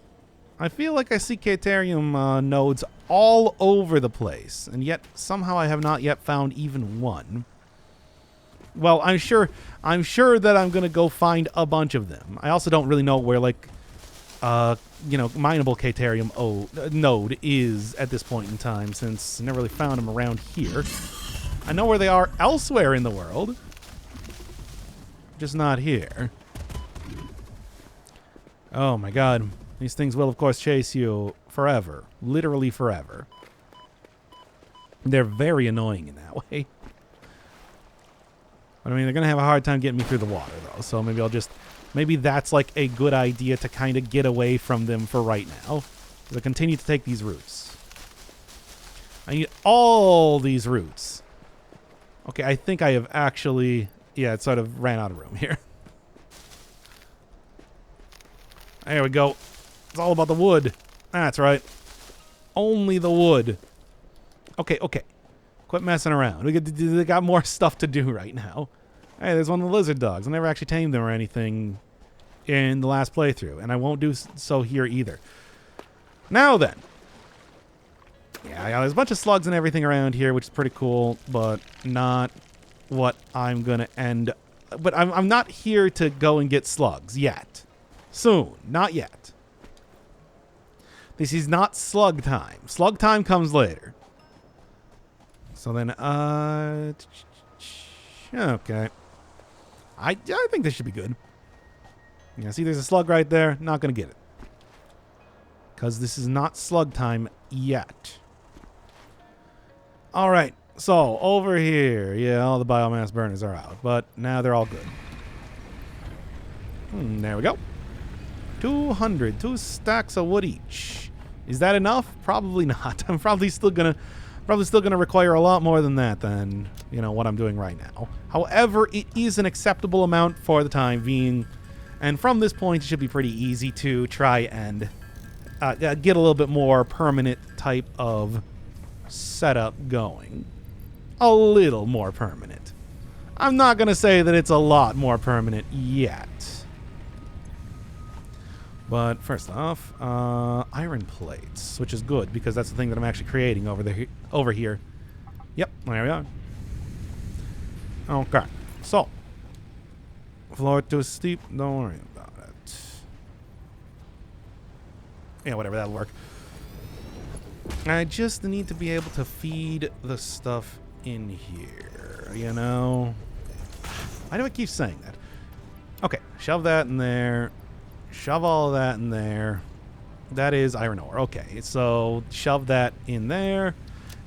A: I feel like I see Catarium nodes all over the place, and yet somehow I have not yet found even one. Well, I'm sure that I'm gonna go find a bunch of them. I also don't really know where, like, mineable Catarium node is at this point in time, since I never really found them around here. I know where they are elsewhere in the world, just not here. Oh my god. These things will, of course, chase you forever. Literally forever. They're very annoying in that way. But I mean, they're going to have a hard time getting me through the water, though. So maybe maybe that's like a good idea to kind of get away from them for right now. Because I continue to take these routes. I need all these routes. Okay, I think I have actually... Yeah, it sort of ran out of room here. There we go. It's all about the wood. That's right. Only the wood. Okay. Quit messing around. We got more stuff to do right now. Hey, there's one of the lizard dogs. I never actually tamed them or anything in the last playthrough, and I won't do so here either. Now then. Yeah, there's a bunch of slugs and everything around here, which is pretty cool, but not what I'm going to end. But I'm not here to go and get slugs yet. Soon. Not yet. This is not slug time. Slug time comes later. So then, okay. I think this should be good. Yeah, see, there's a slug right there. Not going to get it. Because this is not slug time yet. All right. So, over here. Yeah, all the biomass burners are out. But now they're all good. There we go. 200. 2 stacks of wood each. Is that enough? Probably not. I'm probably still gonna require a lot more than that than, what I'm doing right now. However, it is an acceptable amount for the time being. And from this point, it should be pretty easy to try and get a little bit more permanent type of setup going. A little more permanent. I'm not going to say that it's a lot more permanent yet. But first off, iron plates, which is good because that's the thing that I'm actually creating over here. Yep, there we are. Okay, so floor too steep, don't worry about it. Yeah, whatever, that'll work. I just need to be able to feed the stuff in here, Why do I keep saying that? Okay, shove that in there. Shove all of that in there. That is iron ore. Okay, so shove that in there.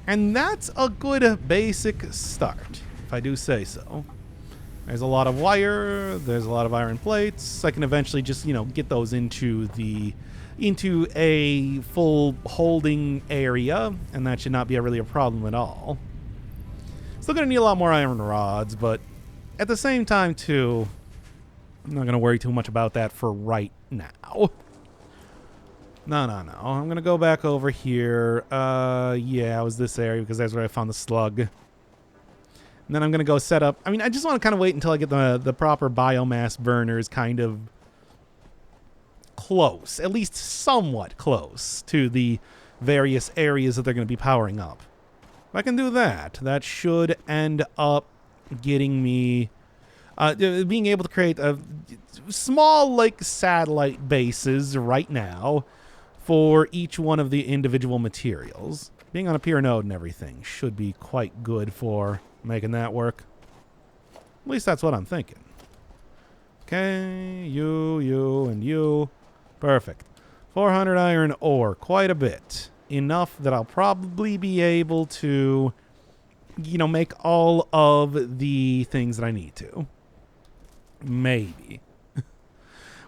A: And that's a good basic start, if I do say so. There's a lot of wire. There's a lot of iron plates. I can eventually just, get those into a full holding area, and that should not be really a problem at all. Still going to need a lot more iron rods, but at the same time, too, I'm not going to worry too much about that for right now. No. I'm going to go back over here. Yeah, it was this area because that's where I found the slug. And then I'm going to go set up... I mean, I just want to kind of wait until I get the proper biomass burners kind of close. At least somewhat close to the various areas that they're going to be powering up. If I can do that, that should end up getting me... being able to create a small, satellite bases right now for each one of the individual materials. Being on a peer node and everything should be quite good for making that work. At least that's what I'm thinking. Okay, you, and you. Perfect. 400 iron ore, quite a bit. Enough that I'll probably be able to, make all of the things that I need to. Maybe.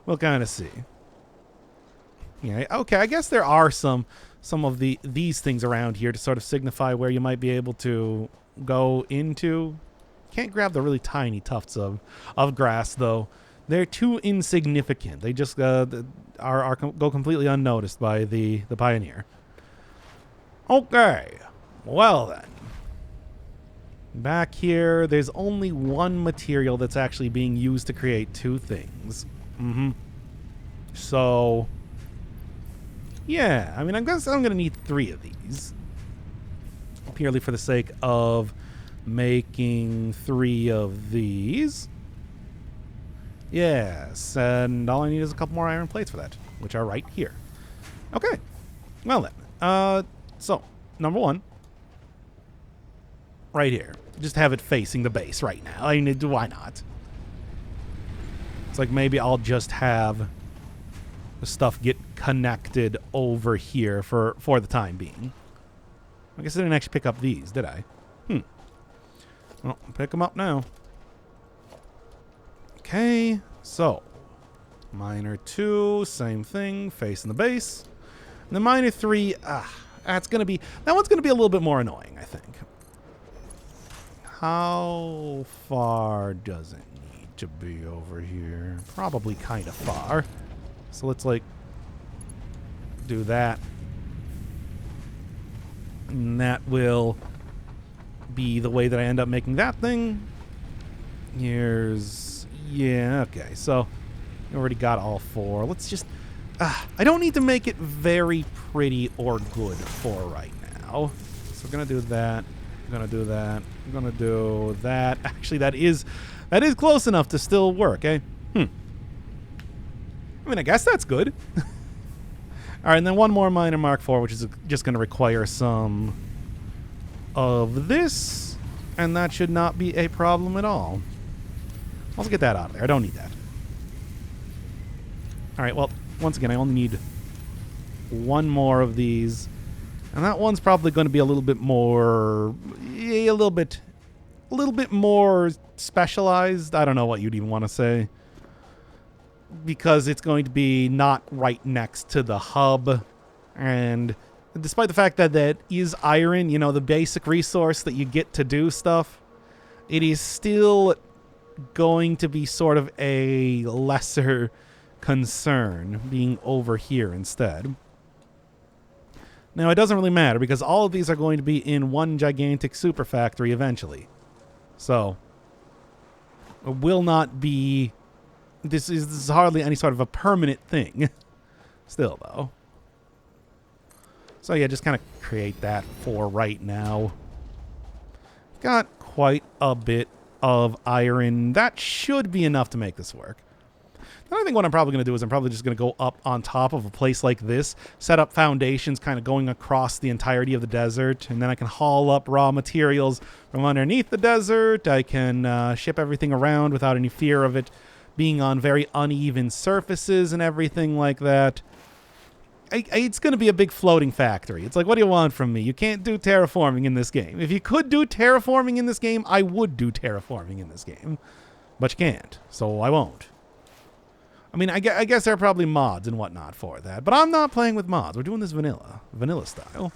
A: We'll kind of see. Yeah, okay, I guess there are some of these things around here to sort of signify where you might be able to go into. Can't grab the really tiny tufts of grass, though. They're too insignificant. They just go completely unnoticed by the Pioneer. Okay. Well, then. Back here, there's only one material that's actually being used to create two things. So, yeah, I mean, I guess I'm going to need 3 of these. Purely for the sake of making 3 of these. Yes, and all I need is a couple more iron plates for that, which are right here. Okay, well then. So, number 1. Right here. Just have it facing the base right now. I mean, why not? It's like maybe I'll just have the stuff get connected over here for the time being. I guess I didn't actually pick up these, did I? Well, pick them up now. Okay, so miner 2, same thing, facing the base. And the miner 3, that one's gonna be a little bit more annoying, I think. How far does it need to be over here? Probably kind of far. So let's like do that. And that will be the way that I end up making that thing. Yeah, okay. So I already got all 4. Let's just I don't need to make it very pretty or good for right now. So we're gonna do that. I'm gonna do that. I'm gonna do that. Actually, that is close enough to still work, eh? I mean, I guess that's good. All right, and then one more miner Mark IV, which is just going to require some of this, and that should not be a problem at all. Let's get that out of there. I don't need that. All right, well, once again, I only need 1 more of these, and that one's probably going to be a little bit more specialized. I don't know what you'd even want to say. Because it's going to be not right next to the hub. And despite the fact that that is iron, you know, the basic resource that you get to do stuff, it is still going to be sort of a lesser concern being over here instead. Now, it doesn't really matter because all of these are going to be in one gigantic super factory eventually. So, it will not be... This is hardly any sort of a permanent thing. Still, though. So, yeah, just kind of create that for right now. Got quite a bit of iron. That should be enough to make this work. Then I think what I'm probably going to do is I'm probably just going to go up on top of a place like this, set up foundations kind of going across the entirety of the desert, and then I can haul up raw materials from underneath the desert. I can ship everything around without any fear of it being on very uneven surfaces and everything like that. It's going to be a big floating factory. It's like, what do you want from me? You can't do terraforming in this game. If you could do terraforming in this game, I would do terraforming in this game. But you can't, so I won't. I mean, I guess there are probably mods and whatnot for that, but I'm not playing with mods. We're doing this vanilla style,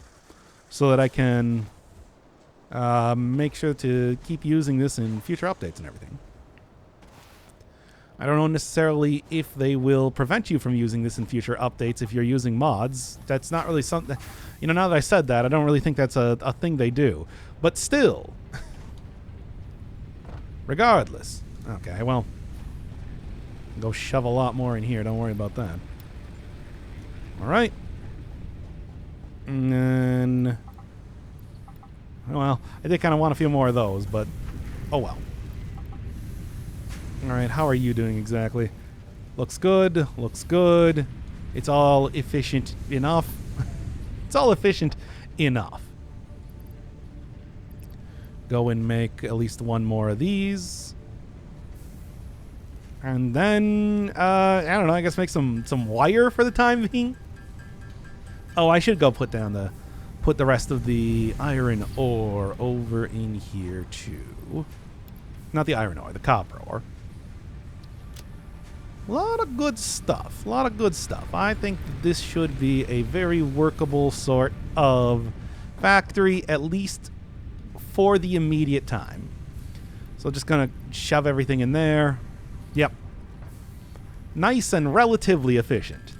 A: so that I can make sure to keep using this in future updates and everything. I don't know necessarily if they will prevent you from using this in future updates if you're using mods. That's not really something... You know, now that I said that, I don't really think that's a thing they do. But still. Regardless. Okay, well... Go shove a lot more in here. Don't worry about that. Alright. And then... Well, I did kind of want a few more of those, but... Oh well. Alright, how are you doing exactly? Looks good. Looks good. It's all efficient enough. It's all efficient enough. Go and make at least 1 more of these. And then, I don't know, I guess make some wire for the time being. Oh, I should go put the rest of the iron ore over in here too. Not the iron ore, the copper ore. A lot of good stuff. A lot of good stuff. I think that this should be a very workable sort of factory, at least for the immediate time. So just gonna shove everything in there. Yep. Nice and relatively efficient.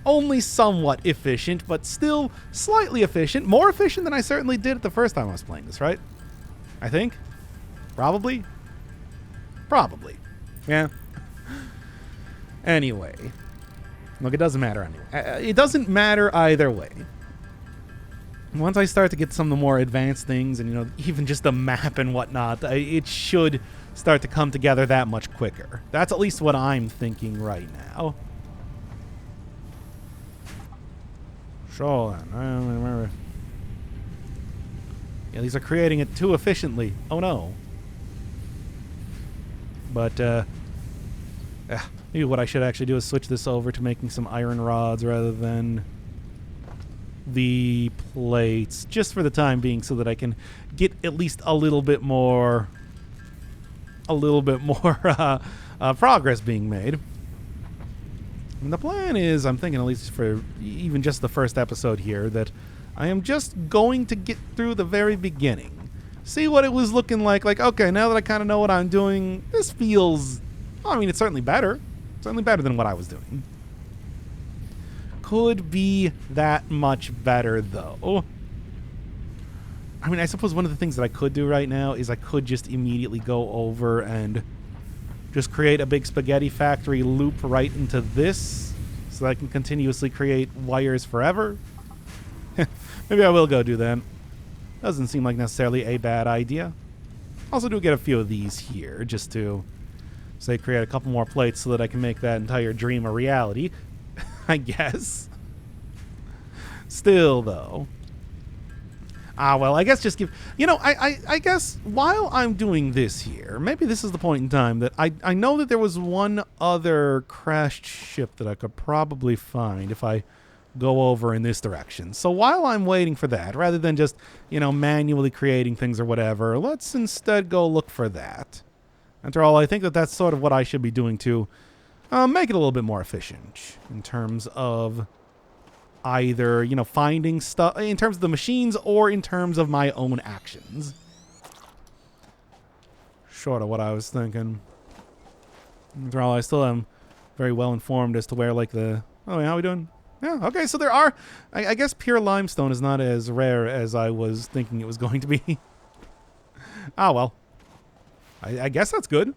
A: only somewhat efficient, but still slightly efficient. More efficient than I certainly did the first time I was playing this, right? I think. Probably. Probably. Yeah. Anyway. Look, it doesn't matter anyway. It doesn't matter either way. Once I start to get some of the more advanced things and, you know, even just the map and whatnot, it should start to come together that much quicker. That's at least what I'm thinking right now. Sure, then. Yeah, these are creating it too efficiently. Oh, no. But, maybe what I should actually do is switch this over to making some iron rods rather than the plates, just for the time being, so that I can get at least a little bit more progress being made. And the plan is, I'm thinking at least for even just the first episode here, that I am just going to get through the very beginning, see what it was looking like. Like, okay, now that I kind of know what I'm doing, this feels, I mean, it's certainly better. Certainly better than what I was doing. Could be that much better, though. I mean, I suppose one of the things that I could do right now is I could just immediately go over and just create a big spaghetti factory loop right into this so that I can continuously create wires forever. Maybe I will go do that. Doesn't seem like necessarily a bad idea. Also do get a few of these here just to, say, create a couple more plates so that I can make that entire dream a reality. I guess. Still, though. Well, I guess just give... You know, I guess while I'm doing this here, maybe this is the point in time that I know that there was one other crashed ship that I could probably find if I go over in this direction. So while I'm waiting for that, rather than just, you know, manually creating things or whatever, let's instead go look for that. After all, I think that that's sort of what I should be doing to make it a little bit more efficient in terms of either, you know, finding stuff, in terms of the machines or in terms of my own actions. Short of what I was thinking. After all, I still am very well informed as to where, like, the... Oh, how are we doing? Yeah, okay, so there are... I guess pure limestone is not as rare as I was thinking it was going to be. Ah, well. I guess that's good.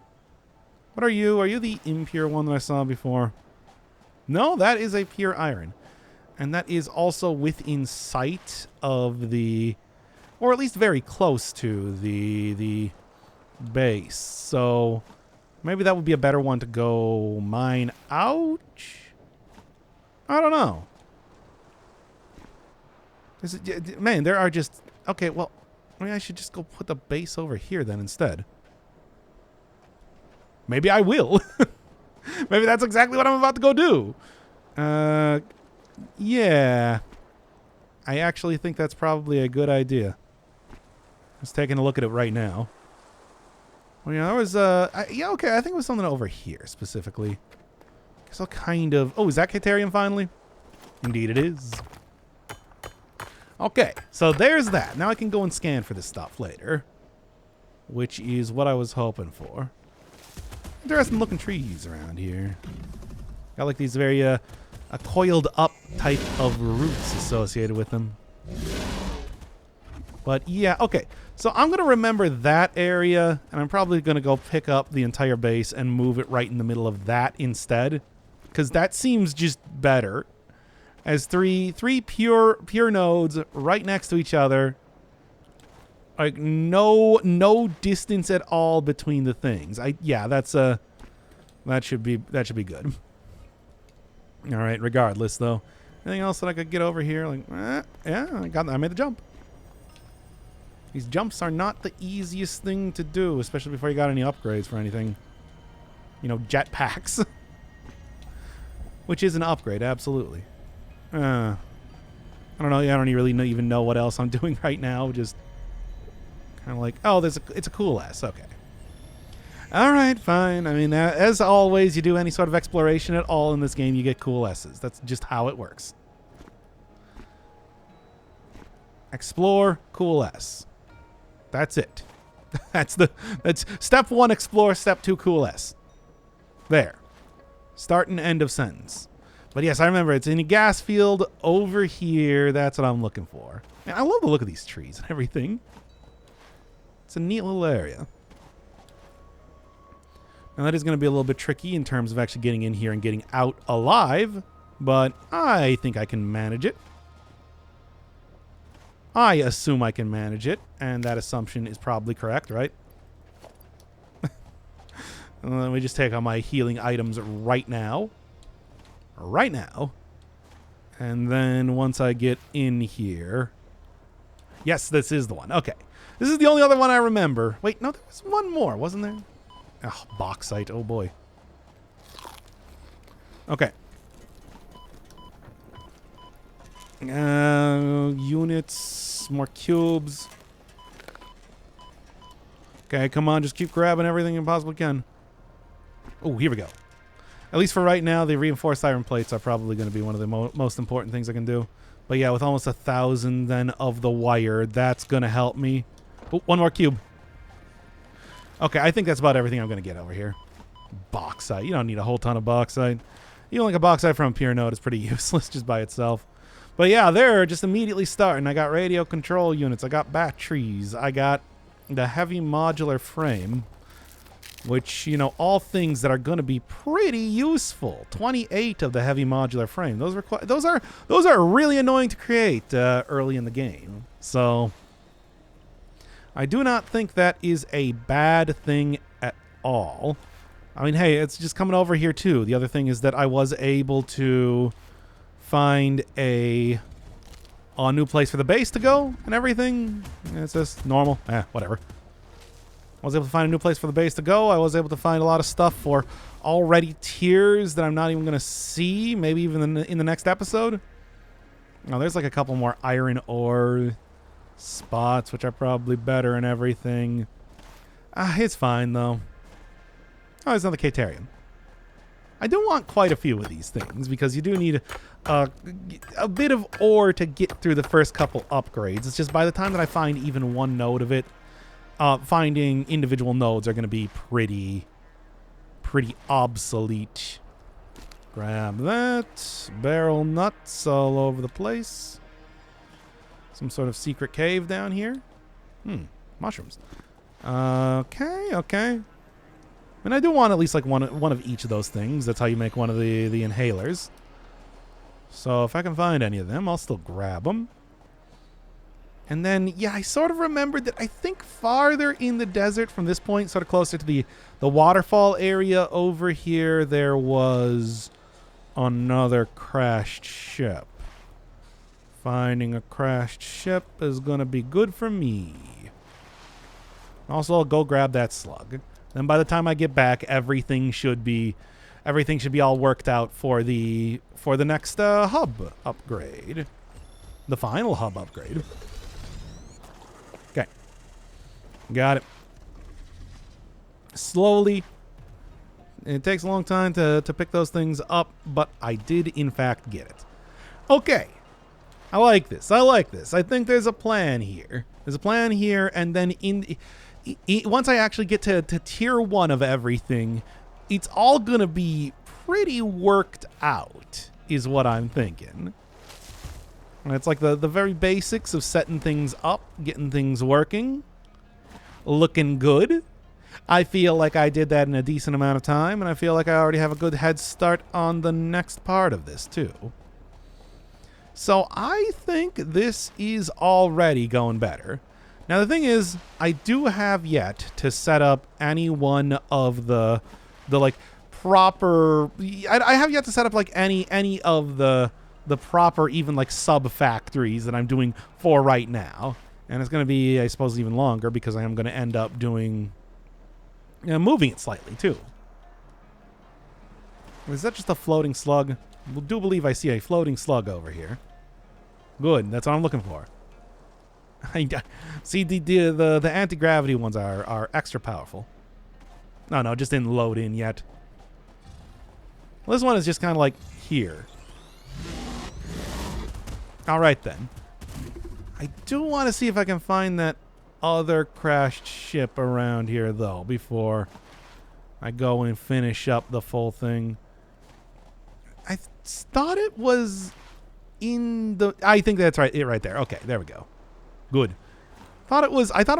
A: What are you? Are you the impure one that I saw before? No, that is a pure iron. And that is also within sight of the... Or at least very close to the base. So maybe that would be a better one to go mine out? I don't know. Man, there are just... Okay, well, maybe I should just go put the base over here then instead. Maybe I will. Maybe that's exactly what I'm about to go do. Yeah. I actually think that's probably a good idea. Just taking a look at it right now. Well, yeah, there was, yeah, okay, I think it was something over here specifically. So kind of... Oh, is that Caterium finally? Indeed it is. Okay, so there's that. Now I can go and scan for this stuff later. Which is what I was hoping for. Interesting looking trees around here. Got like these very, a coiled up type of roots associated with them. But yeah, okay. So I'm going to remember that area, and I'm probably going to go pick up the entire base and move it right in the middle of that instead. Because that seems just better. As three pure nodes right next to each other. Like no distance at all between the things. Yeah, that should be good. All right, regardless though. Anything else that I could get over here? Like, yeah, I made the jump. These jumps are not the easiest thing to do, especially before you got any upgrades for anything. You know, jetpacks. Which is an upgrade, absolutely. I don't know. I don't really even know what else I'm doing right now. Just kind of like, oh, it's a cool S. Okay. All right, fine. I mean, as always, you do any sort of exploration at all in this game, you get cool S's. That's just how it works. Explore, cool S. That's it. That's step 1, explore. Step 2, cool S. There. Start and end of sentence. But yes, I remember it's in a gas field over here. That's what I'm looking for. Man, I love the look of these trees and everything. It's a neat little area. Now that is going to be a little bit tricky in terms of actually getting in here and getting out alive, but I think I can manage it. I assume I can manage it, and that assumption is probably correct, right? Let me just take all my healing items right now. Right now. And then once I get in here... Yes, this is the one. Okay. This is the only other one I remember. Wait, no, there was one more, wasn't there? Oh, bauxite. Oh, boy. Okay. Units. More cubes. Okay, come on. Just keep grabbing everything you possibly can. Oh, here we go. At least for right now, the reinforced iron plates are probably going to be one of the most important things I can do. But yeah, with almost 1,000 then of the wire, that's going to help me. Oh, one more cube. Okay, I think that's about everything I'm going to get over here. Bauxite. You don't need a whole ton of bauxite. Even like a bauxite from a pure node is pretty useless just by itself. But yeah, they're just immediately starting. I got radio control units. I got batteries. I got the heavy modular frame. Which, you know, all things that are going to be pretty useful. 28 of the heavy modular frame. Those are really annoying to create early in the game. So I do not think that is a bad thing at all. I mean, hey, it's just coming over here too. The other thing is that I was able to find a new place for the base to go and everything. It's just normal. Whatever. I was able to find a new place for the base to go. I was able to find a lot of stuff for already tiers that I'm not even going to see. Maybe even in the next episode. Now, there's like a couple more iron ore spots, which are probably better and everything. It's fine, though. Oh, there's another Catarian. I do want quite a few of these things because you do need a bit of ore to get through the first couple upgrades. It's just by the time that I find even one node of it, finding individual nodes are going to be pretty obsolete. Grab that. Barrel nuts all over the place. Some sort of secret cave down here. Mushrooms. Okay. And I do want at least like one of each of those things. That's how you make one of the inhalers. So if I can find any of them, I'll still grab them. And then, yeah, I sort of remembered that I think farther in the desert from this point, sort of closer to the waterfall area over here, there was another crashed ship. Finding a crashed ship is going to be good for me. Also, I'll go grab that slug. Then by the time I get back, everything should be all worked out for the next hub upgrade. The final hub upgrade. Okay. Got it. Slowly. It takes a long time to pick those things up, but I did in fact get it. Okay. I like this. I think there's a plan here. And then once I actually get to tier 1 of everything, it's all going to be pretty worked out, is what I'm thinking. And it's like the very basics of setting things up, getting things working, looking good. I feel like I did that in a decent amount of time, and I feel like I already have a good head start on the next part of this, too. So I think this is already going better. Now, the thing is, I do have yet to set up any one of the like, proper... I have yet to set up, like, any of the proper, even, like, sub-factories that I'm doing for right now. And it's going to be, I suppose, even longer, because I am going to end up doing... moving it slightly, too. Is that just a floating slug? I do believe I see a floating slug over here. Good, that's what I'm looking for. See, the anti-gravity ones are extra powerful. No, just didn't load in yet. Well, this one is just kind of like here. All right, then. I do want to see if I can find that other crashed ship around here, though, before I go and finish up the full thing. thought it was in the... I think that's right. It right there. Okay, there we go. Good. I thought it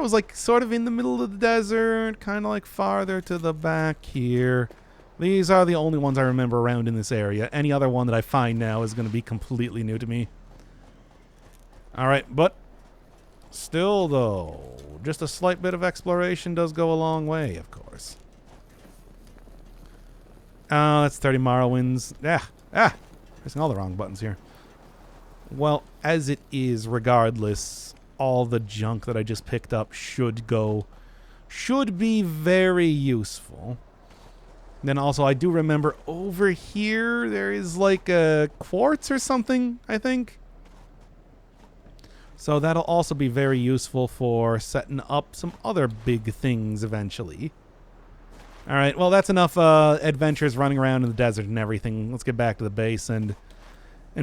A: was like sort of in the middle of the desert, kind of like farther to the back here. These are the only ones I remember around in this area. Any other one that I find now is going to be completely new to me. All right, but still, though, just a slight bit of exploration does go a long way, of course. Oh, that's 30 Morrowinds. Pressing all the wrong buttons here. Well, as it is, regardless, all the junk that I just picked up should be very useful. Then also, I do remember over here, there is like a quartz or something, I think. So that'll also be very useful for setting up some other big things eventually. All right, well, that's enough adventures running around in the desert and everything. Let's get back to the base and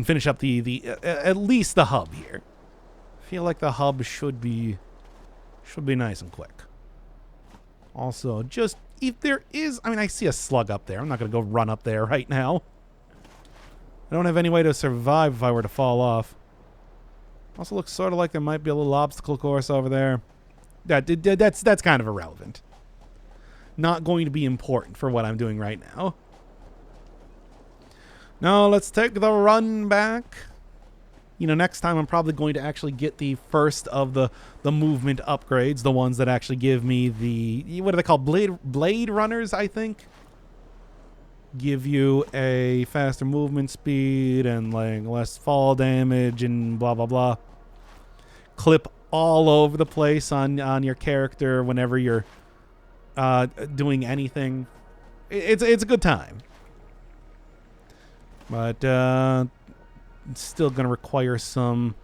A: finish up the at least the hub here. I feel like the hub should be nice and quick. Also, just if there is, I mean, I see a slug up there. I'm not going to go run up there right now. I don't have any way to survive if I were to fall off. Also looks sort of like there might be a little obstacle course over there. That's kind of irrelevant. Not going to be important for what I'm doing right now. Now let's take the run back. You know, next time I'm probably going to actually get the first of the movement upgrades, the ones that actually give me the, what are they called? Blade runners, I think. Give you a faster movement speed and like less fall damage and blah blah blah. Clip all over the place on your character whenever you're doing anything. It's a good time, but it's still gonna require some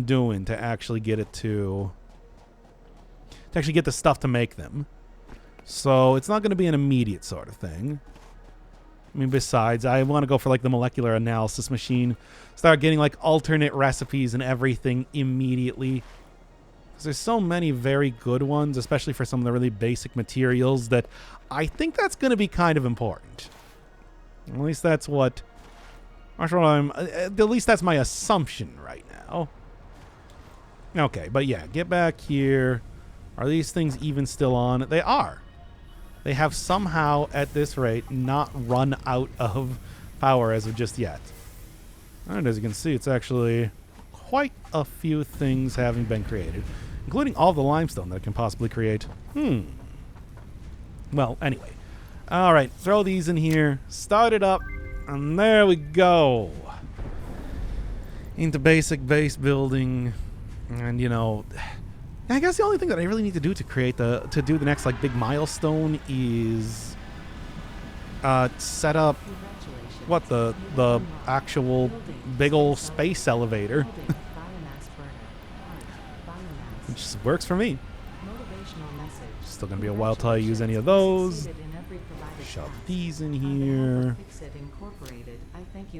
A: doing to actually get it to actually get the stuff to make them. So it's not going to be an immediate sort of thing. I mean, besides, I want to go for like the molecular analysis machine. Start getting like alternate recipes and everything immediately. Because there's so many very good ones, especially for some of the really basic materials, that I think that's going to be kind of important. At least that's what... at least that's my assumption right now. Okay, but yeah, get back here. Are these things even still on? They are. They have somehow, at this rate, not run out of power as of just yet. And as you can see, it's actually quite a few things having been created, including all the limestone that it can possibly create. Well, anyway. All right, throw these in here, start it up, and there we go. Into basic base building, and you know... I guess the only thing that I really need to do to do the next like big milestone is set up what the actual big old space elevator, which works for me. Still gonna be a while till I use any of those. Shove these in here.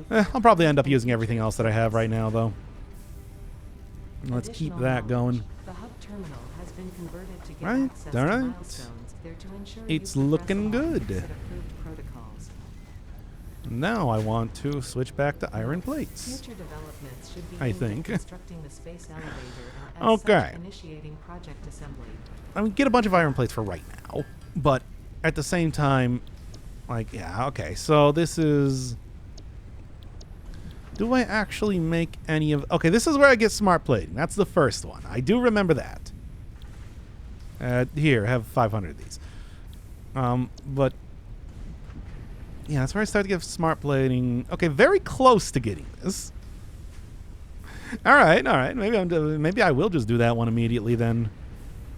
A: I'll probably end up using everything else that I have right now though. Let's keep that going. Right, all right. It's looking good. Now I want to switch back to iron plates. I think. Okay. I mean, get a bunch of iron plates for right now, but at the same time, like, yeah, okay. So this is... Do I actually make any of... Okay, this is where I get smart plating. That's the first one. I do remember that. Here, have 500 of these. But... Yeah, that's where I start to get smart plating. Okay, very close to getting this. All right. Maybe I will just do that one immediately then.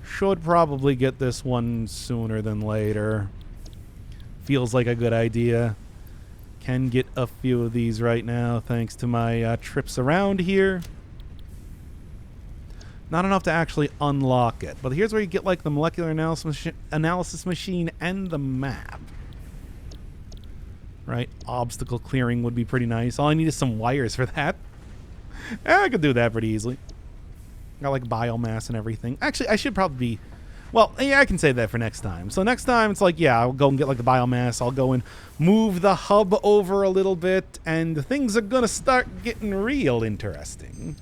A: Should probably get this one sooner than later. Feels like a good idea. Can get a few of these right now thanks to my trips around here. Not enough to actually unlock it. But here's where you get like the molecular analysis machine and the map. Right? Obstacle clearing would be pretty nice. All I need is some wires for that. I could do that pretty easily. Got like biomass and everything. Actually, I should probably be... Well, yeah, I can say that for next time. So next time, it's like, yeah, I'll go and get like the biomass. I'll go and move the hub over a little bit, and things are gonna start getting real interesting.